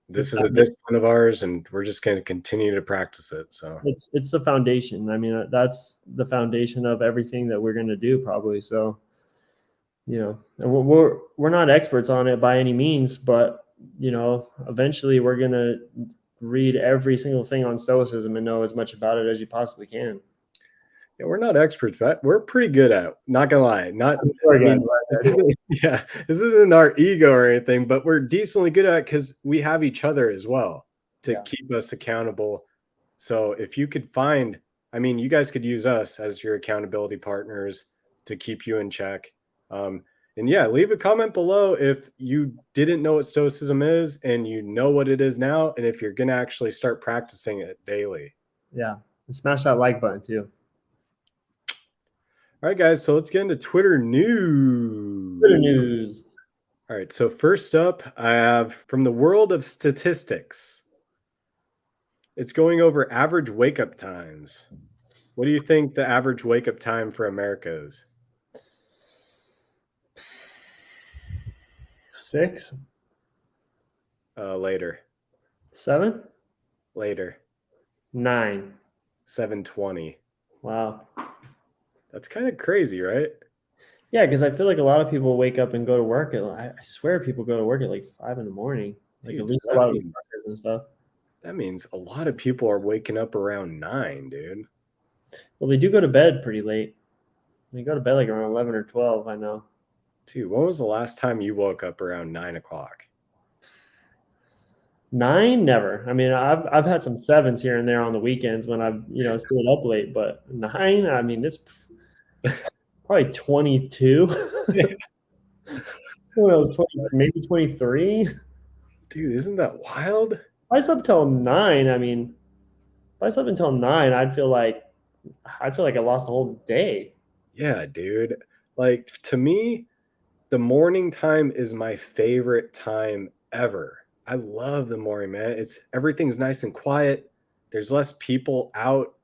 A: This is a discipline of ours, and we're just going to continue to practice it. So
B: It's the foundation. I mean, that's the foundation of everything that we're going to do, probably. So, and we're not experts on it by any means, but eventually we're read every single thing on Stoicism and know as much about it as you possibly can.
A: Yeah, we're not experts, but we're pretty good at it. Not gonna lie. Not,
B: I'm sure
A: I mean, this
B: again,
A: isn't, yeah, this isn't our ego or anything, but we're decently good at it because we have each other as well to
B: yeah,
A: keep us accountable. So if you could find, I mean, you guys could use us as your accountability partners to keep you in check. And yeah, leave a comment below if you didn't know what Stoicism is and you know what it is now, and if you're gonna actually start practicing it daily.
B: yeah. And smash that like button too.
A: All right, guys, so let's get into Twitter news.
B: Twitter news.
A: All right, so first up, I have from the world of statistics. It's going over average wake up times. What do you think the average wake up time for America is?
B: 6,
A: Later,
B: 7,
A: later,
B: 9.
A: 7:20.
B: Wow.
A: That's kind of crazy, right?
B: Yeah, because I feel like a lot of people wake up and go to work at, I swear people go to work at like 5 in the morning. Like at
A: Dude, so
B: least a lot of the truckers and stuff.
A: that means a lot of people are waking up around 9, dude.
B: Well, they do go to bed pretty late. They go to bed like around 11 or 12, I know.
A: Dude, when was the last time you woke up around 9 o'clock?
B: 9, never. I mean, I've had some 7s here and there on the weekends when I've stayed up late, but 9, I mean, it's probably 22. Who knows, 20, maybe 23.
A: Dude, isn't that wild?
B: If I slept till 9, I mean, if I slept until 9, I'd feel like I lost the whole day.
A: Yeah, dude. Like to me, the morning time is my favorite time ever. I love the morning, man. It's everything's nice and quiet. There's less people out.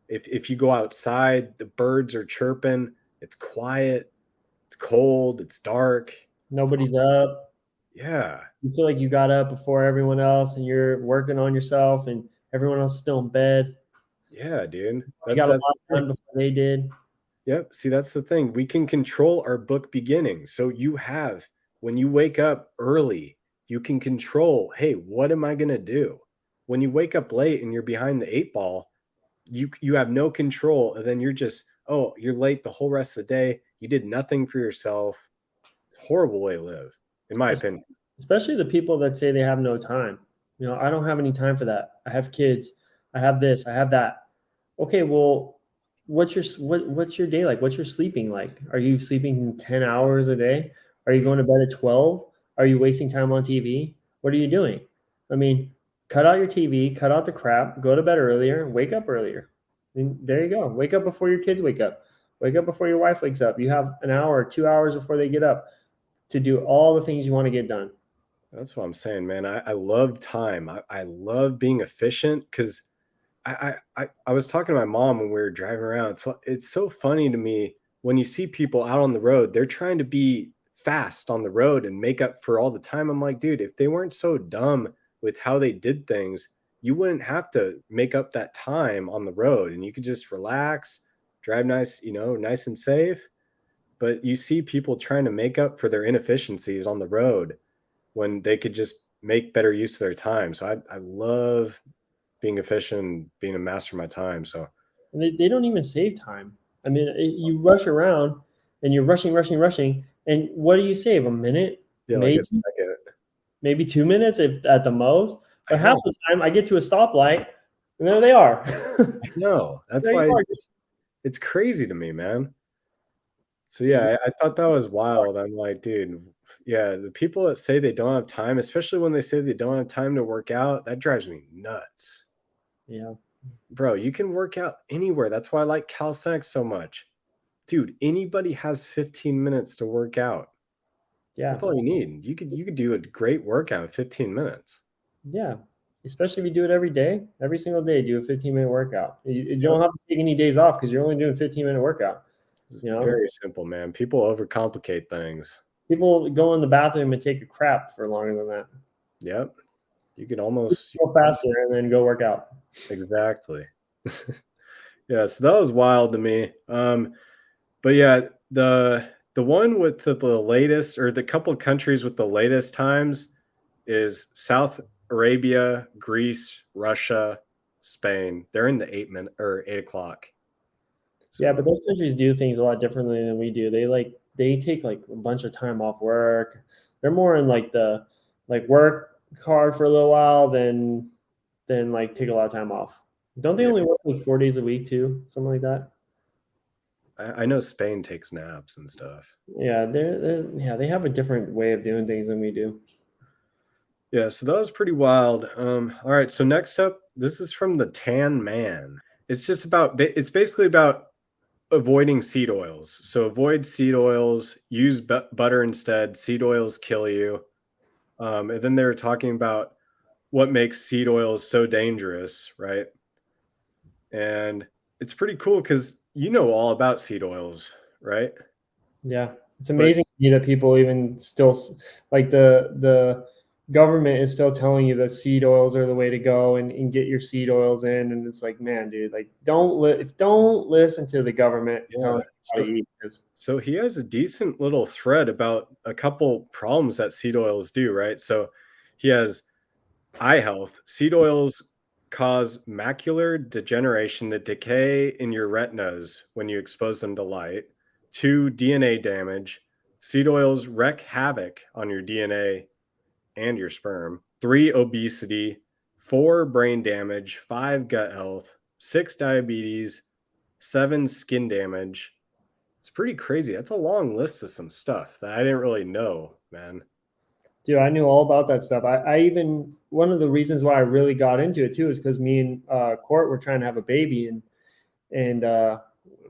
A: If you go outside, the birds are chirping. It's quiet. It's cold. It's dark. It's
B: Nobody's up.
A: yeah.
B: You feel like you got up before everyone else and you're working on yourself and everyone else is still in bed.
A: Yeah, dude.
B: You
A: That's
B: got a
A: that's
B: lot
A: the thing.
B: done before they did.
A: Yep. See, that's the thing. We can control our book beginning. So you have, when you wake up early, you can control, hey, what am I going to do? When you wake up late and you're behind the eight ball, you have no control. And then you're just, oh, you're late the whole rest of the day. You did nothing for yourself. Horrible way to live, in my opinion.
B: Especially the people that say they have no time. I don't have any time for that. I have kids. I have this. I have that. Okay, well, what's your day like? What's your sleeping like? Are you sleeping 10 hours a day? Are you going to bed at 12? Are you wasting time on TV? What are you doing? I mean, cut out your TV, cut out the crap, go to bed earlier, wake up earlier. And there you go. Wake up before your kids wake up. Wake up before your wife wakes up. You have an hour or 2 hours before they get up to do all the things you want to get done.
A: That's what I'm saying, man. I love time. I love being efficient because I was talking to my mom when we were driving around. It's so funny to me when you see people out on the road, they're trying to be fast on the road and make up for all the time. I'm like, dude, if they weren't so dumb with how they did things, you wouldn't have to make up that time on the road and you could just relax, drive nice, nice and safe. But you see people trying to make up for their inefficiencies on the road when they could just make better use of their time. So I love being efficient, being a master of my time. So
B: And they don't even save time. I mean, you rush around and you're rushing, rushing, rushing. And what do you save? A minute?
A: yeah, like
B: Maybe,
A: a second.
B: maybe 2 minutes if at the most.
A: I
B: But half
A: know,
B: the time I get to a stoplight and there they are.
A: I know. That's
B: There you
A: why
B: are.
A: it's crazy to me, man. So
B: So,
A: yeah, I thought that was wild. I'm like, dude, yeah, the people that say they don't have time, especially when they say they don't have time to work out, that drives me nuts.
B: yeah.
A: Bro, you can work out anywhere. That's why I like calisthenics so much. Dude, anybody has 15 minutes to work out.
B: Yeah.
A: That's all you need. You could do a great workout in 15 minutes.
B: Yeah. Especially if you do it every day, every single day, do a 15-minute workout. You
A: Yep.
B: don't have to take any days off because you're only doing 15-minute workout.
A: It's
B: You know,
A: very simple, man. People overcomplicate things.
B: people go in the bathroom and take a crap for longer than that.
A: Yep. You can almost
B: Go faster and then go work out.
A: exactly. Yeah, so that was wild to me. But yeah, the one with the latest or the couple of countries with the latest times is South Arabia, Greece, Russia, Spain. They're in the 8 minute or 8 o'clock.
B: Yeah, but
A: So
B: those countries do things a lot differently than we do. They take like a bunch of time off work. They're more in like the like work hard for a little while than like take a lot of time off. Don't they
A: yeah,
B: only work like 4 days a week too? Something like that?
A: I know Spain takes naps and stuff.
B: Yeah, yeah, they have a different way of doing things than we do.
A: Yeah, so that was pretty wild. All right, so next up, this is from the Tan Man. It's just about it's basically about avoiding seed oils. So avoid seed oils, use butter instead. Seed oils kill you. And then they were talking about what makes seed oils so dangerous, right? And it's pretty cool because you know all about seed oils, right?
B: Yeah, it's
A: But
B: amazing to me that people even still like the government is still telling you that seed oils are the way to go and get your seed oils in, and it's like, man, dude, like don't listen to the government telling
A: yeah,
B: you how to eat this.
A: so he has a decent little thread about a couple problems that seed oils do, right? So he has eye health. Seed oils cause macular degeneration, the decay in your retinas when you expose them to light. Two, DNA damage. Seed oils wreak havoc on your DNA and your sperm. Three, obesity. Four, brain damage. Five, gut health. Six, diabetes. Seven, skin damage. It's pretty crazy. That's a long list of some stuff that I didn't really know, man.
B: Dude, I knew all about that stuff. I even one of the reasons why I really got into it too is because me and Court were trying to have a baby and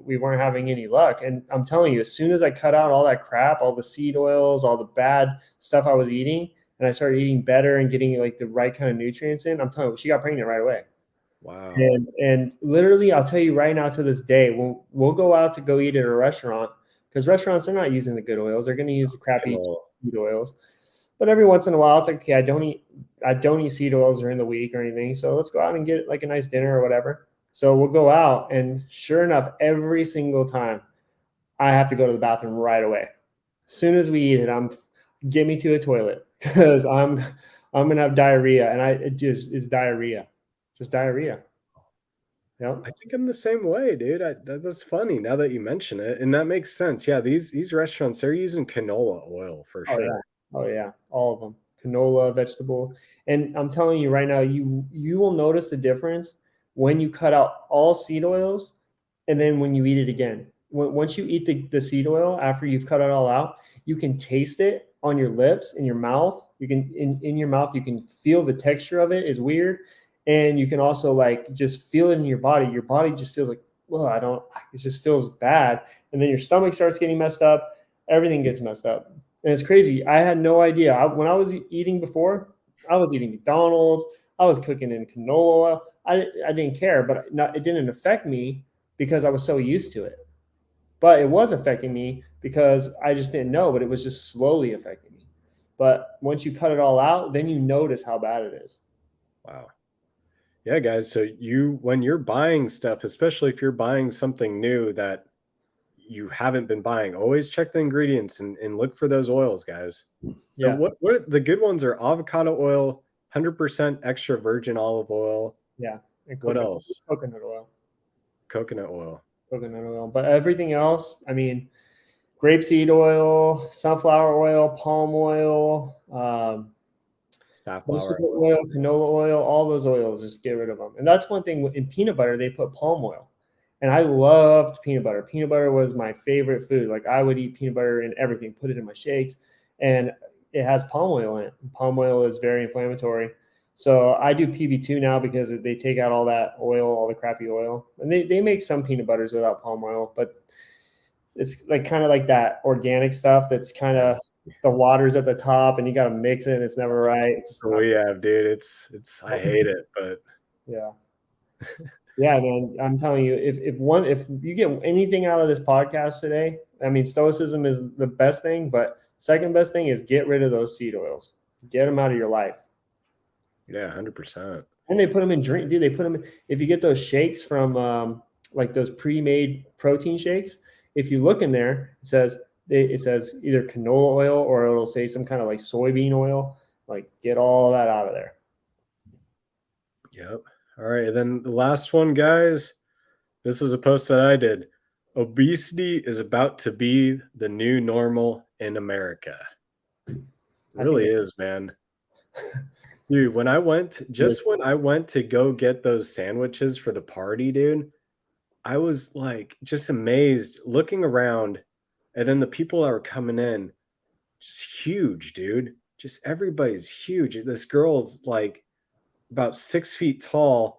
B: we weren't having any luck. And I'm telling you, as soon as I cut out all that crap, all the seed oils, all the bad stuff I was eating, and I started eating better and getting like the right kind of nutrients in, I'm telling you, she got pregnant right away.
A: Wow.
B: And literally, I'll tell you right now to this day, we'll go out to go eat at a restaurant because restaurants they're not using the good oils; they're going to use the crappy
A: Canola.
B: seed oils. But every once in a while, it's like, okay, I don't eat seed oils during the week or anything, so let's go out and get like a nice dinner or whatever. So we'll go out, and sure enough, every single time I have to go to the bathroom right away. As soon as we eat it, I'm get me to a toilet because I'm gonna have diarrhea, and it just it's diarrhea, just diarrhea. Yep.
A: I think I'm the same way, dude. That's funny now that you mention it, and that makes sense. Yeah, these restaurants they're using canola oil for
B: Oh yeah.
A: sure.
B: Oh yeah. All of them. Canola, vegetable. And I'm telling you right now, you will notice the difference when you cut out all seed oils and then when you eat it again. Once you eat the seed oil after you've cut it all out, you can taste it on your lips, in your mouth. You can in your mouth, you can feel the texture of it is weird. And you can also like just feel it in your body. Your body just feels like, well, I don't, it just feels bad. And then your stomach starts getting messed up. Everything gets messed up. And it's crazy. I had no idea. When I was eating before, I was eating McDonald's. I was cooking in canola oil. I didn't care, but it didn't affect me because I was so used to it. But it was affecting me because I just didn't know, but it was just slowly affecting me. But once you cut it all out, then you notice how bad it is.
A: Wow. Yeah, guys. So you when you're buying stuff, especially if you're buying something new that you haven't been buying, always check the ingredients and look for those oils, guys. So
B: Yeah.
A: what the good ones are avocado oil, 100% extra virgin olive oil.
B: Yeah. And
A: What else?
B: coconut oil.
A: Coconut oil,
B: Coconut oil. But everything else, I mean, grapeseed oil, sunflower oil, palm oil,
A: safflower
B: vegetable
A: oil.
B: oil, canola oil, all those oils, just get rid of them. And that's one thing in peanut butter, they put palm oil. And I loved peanut butter. Peanut butter was my favorite food. Like I would eat peanut butter in everything, put it in my shakes, and it has palm oil in it. Palm oil is very inflammatory. So I do PB2 now because they take out all that oil, all the crappy oil. And they make some peanut butters without palm oil, but it's like kind of like that organic stuff that's kind
A: Yeah.
B: of the water's at the top and you got to mix it and it's never right. It's just
A: So
B: not
A: we have, dude. It's I hate it, but
B: yeah. Yeah, man. I'm telling you, if you get anything out of this podcast today, I mean, stoicism is the best thing, but second best thing is get rid of those seed oils. Get them out of your life.
A: yeah, 100%.
B: And they put them in drink, dude. They put them in, if you get those shakes from like those pre-made protein shakes, if you look in there, it says either canola oil or it'll say some kind of like soybean oil. Like get all that out of there.
A: Yep. All right. And then the last one, guys. This was a post that I did. Obesity is about to be the new normal in America. It
B: I think
A: really is, man. Dude,
B: it's
A: when I went to go get those sandwiches for the party, dude, I was like just amazed looking around. And then the people that were coming in, just huge, dude. Just everybody's huge. This girl's like about 6 feet tall.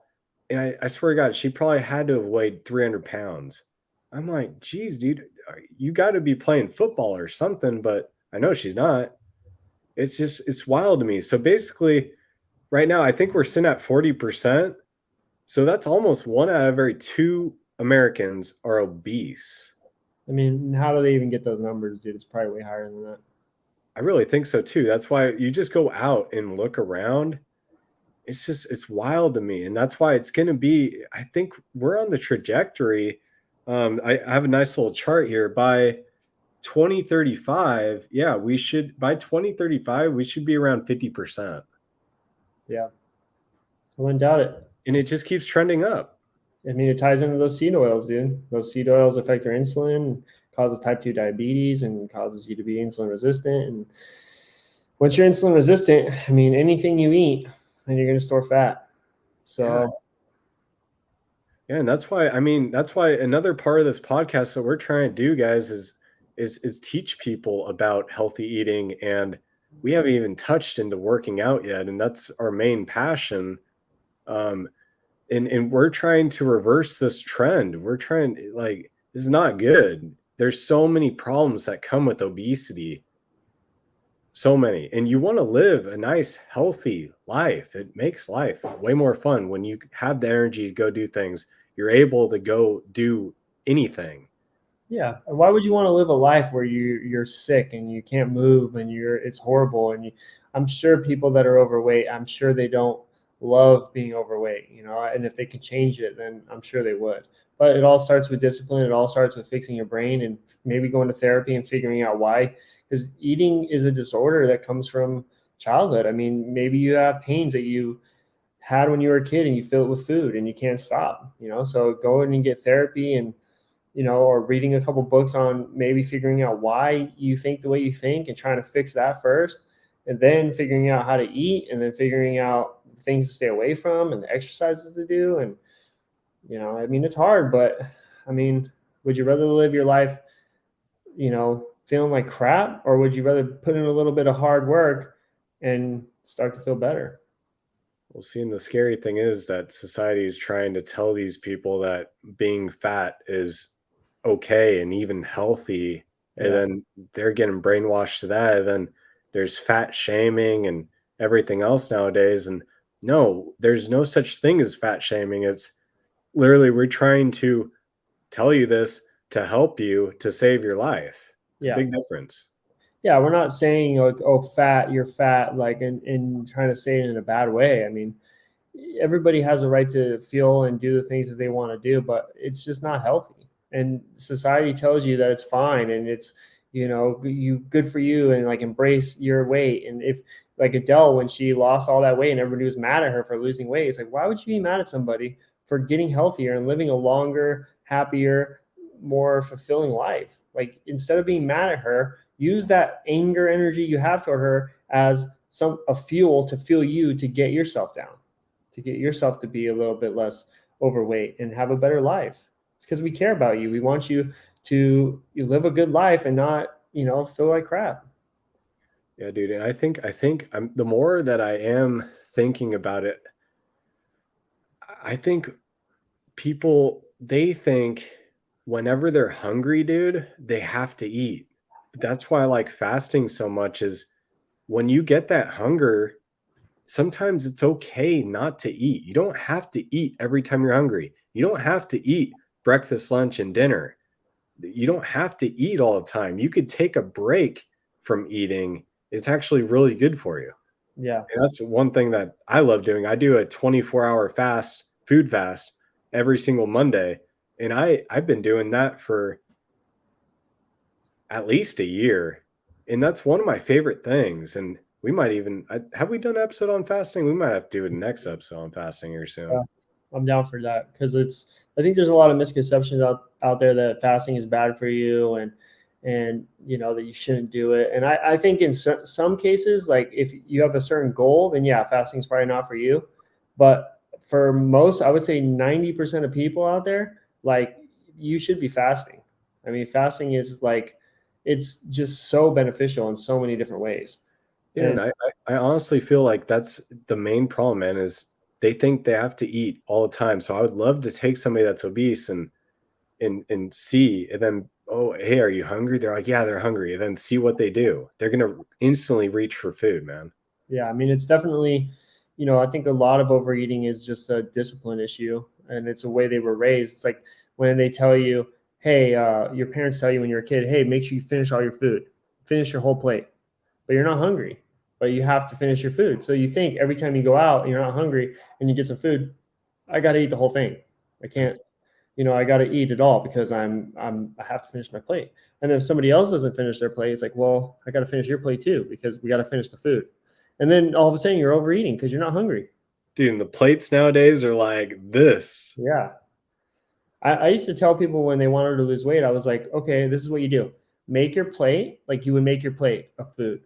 A: And I swear to God, she probably had to have weighed 300 pounds. I'm like, geez, dude, you got to be playing football or something, but I know she's not. It's wild to me. So basically, right now, I think we're sitting at 40%. So that's almost one out of every two Americans are obese.
B: I mean, how do they even get those numbers, dude? It's probably way higher than that.
A: I really think so too. That's why you just go out and look around. It's wild to me. And that's why it's going to be, I think we're on the trajectory. I have a nice little chart here. By 2035, yeah, by 2035, we should be around 50%.
B: Yeah, I wouldn't doubt it.
A: And it just keeps trending up.
B: I mean, it ties into those seed oils, dude. Those seed oils affect your insulin, causes type 2 diabetes, and causes you to be insulin resistant. And once you're insulin resistant, I mean, anything you eat, and you're going to store fat.
A: Yeah.
B: So,
A: Yeah, and that's why another part of this podcast that we're trying to do, guys, is teach people about healthy eating, and we haven't even touched into working out yet, and that's our main passion. Um, and we're trying to reverse this trend. We're trying like this is not good. There's so many problems that come with obesity. So many. And you want to live a nice, healthy life. It makes life way more fun when you have the energy to go do things. You're able to go do anything.
B: yeah, why would you want to live a life where you're sick and you can't move and it's horrible and I'm sure people that are overweight, I'm sure they don't love being overweight, and if they could change it, then I'm sure they would. But it all starts with discipline. It all starts with fixing your brain and maybe going to therapy and figuring out why. Because eating is a disorder that comes from childhood. I mean, maybe you have pains that you had when you were a kid and you fill it with food and you can't stop, so go in and get therapy and or reading a couple books on maybe figuring out why you think the way you think and trying to fix that first, and then figuring out how to eat, and then figuring out things to stay away from and the exercises to do. And, I mean, it's hard, but I mean, would you rather live your life, feeling like crap, or would you rather put in a little bit of hard work and start to feel better?
A: Well, see, and the scary thing is that society is trying to tell these people that being fat is okay and even healthy. And
B: Yeah.
A: then they're getting brainwashed to that. And then there's fat shaming and everything else nowadays. And no, there's no such thing as fat shaming. It's literally, we're trying to tell you this to help you to save your life. It's a
B: Yeah.
A: big difference.
B: Yeah, we're not saying like, oh, fat, you're fat, like, and trying to say it in a bad way. I mean, everybody has a right to feel and do the things that they want to do, but it's just not healthy. And society tells you that it's fine and it's, you good for you, and like embrace your weight. And if like Adele, when she lost all that weight and everybody was mad at her for losing weight, it's like, why would you be mad at somebody for getting healthier and living a longer, happier, more fulfilling life? Like, instead of being mad at her, use that anger energy you have toward her as a fuel to fuel you to get yourself down, to get yourself to be a little bit less overweight and have a better life. It's because we care about you. We want you to live a good life and not, feel like crap.
A: Yeah, dude. And I think the more that I am thinking about it, I think people they think whenever they're hungry, dude, they have to eat. That's why I like fasting so much is when you get that hunger, sometimes it's okay not to eat. You don't have to eat every time you're hungry. You don't have to eat breakfast, lunch, and dinner. You don't have to eat all the time. You could take a break from eating. It's actually really good for you.
B: Yeah.
A: And that's one thing that I love doing. I do a 24-hour fast, food fast every single Monday. And I've been doing that for at least a year. And that's one of my favorite things. And we might even have we done an episode on fasting? We might have to do a next episode on fasting here
B: Yeah,
A: soon.
B: I'm down for that because I think there's a lot of misconceptions out there that fasting is bad for you and you know that you shouldn't do it. And I think in some cases, like if you have a certain goal, then yeah, fasting is probably not for you. But for most, I would say 90% of people out there, like you should be fasting. I mean, fasting is like it's just so beneficial in so many different ways.
A: Yeah,
B: And
A: and I honestly feel like that's the main problem, man, is they think they have to eat all the time. So I would love to take somebody that's obese and see, and then, oh, hey, are you hungry? They're like, yeah, they're hungry. And then see what they do. They're gonna instantly reach for food, man.
B: yeah, I mean, it's definitely, you know, I think a lot of overeating is just a discipline issue, and it's a way they were raised. It's like when they tell you, hey, your parents tell you when you're a kid, hey, make sure you finish all your food, finish your whole plate, but you're not hungry, but you have to finish your food. So you think every time you go out and you're not hungry and you get some food, I got to eat the whole thing. I can't, you know, I got to eat it all because I have to finish my plate. And then if somebody else doesn't finish their plate, it's like, well, I got to finish your plate too because we got to finish the food. And then all of a sudden you're overeating because you're not hungry.
A: Dude, and the plates nowadays are like this.
B: Yeah. I used to tell people when they wanted to lose weight, I was like, okay, this is what you do. Make your plate like you would make your plate of food,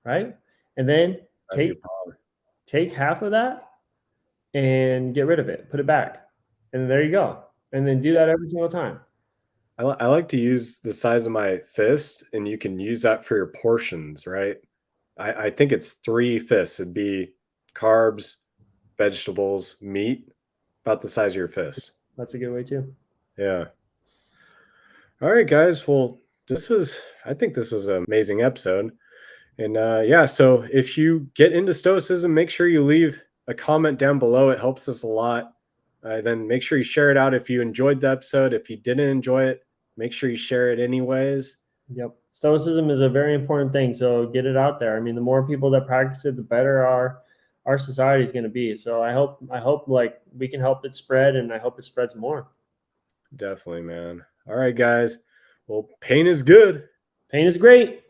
B: right? And then
A: That'd be a
B: take
A: problem.
B: take half of that and get rid of it. Put it back. And there you go. And then do that every single time.
A: I like to use the size of my fist, and you can use that for your portions, right? I think it's 3 fists. It'd be carbs, vegetables, meat, about the size of your fist.
B: That's a good way too.
A: Yeah. All right, guys. Well, I think this was an amazing episode. And yeah, so if you get into Stoicism, make sure you leave a comment down below. It helps us a lot. Then make sure you share it out if you enjoyed the episode. If you didn't enjoy it, make sure you share it anyways.
B: Yep. Stoicism is a very important thing. So get it out there. I mean, the more people that practice it, the better our society is going to be. So I hope like we can help it spread and I hope it spreads more.
A: Definitely, man. All right, guys. Well, pain is good.
B: Pain is great.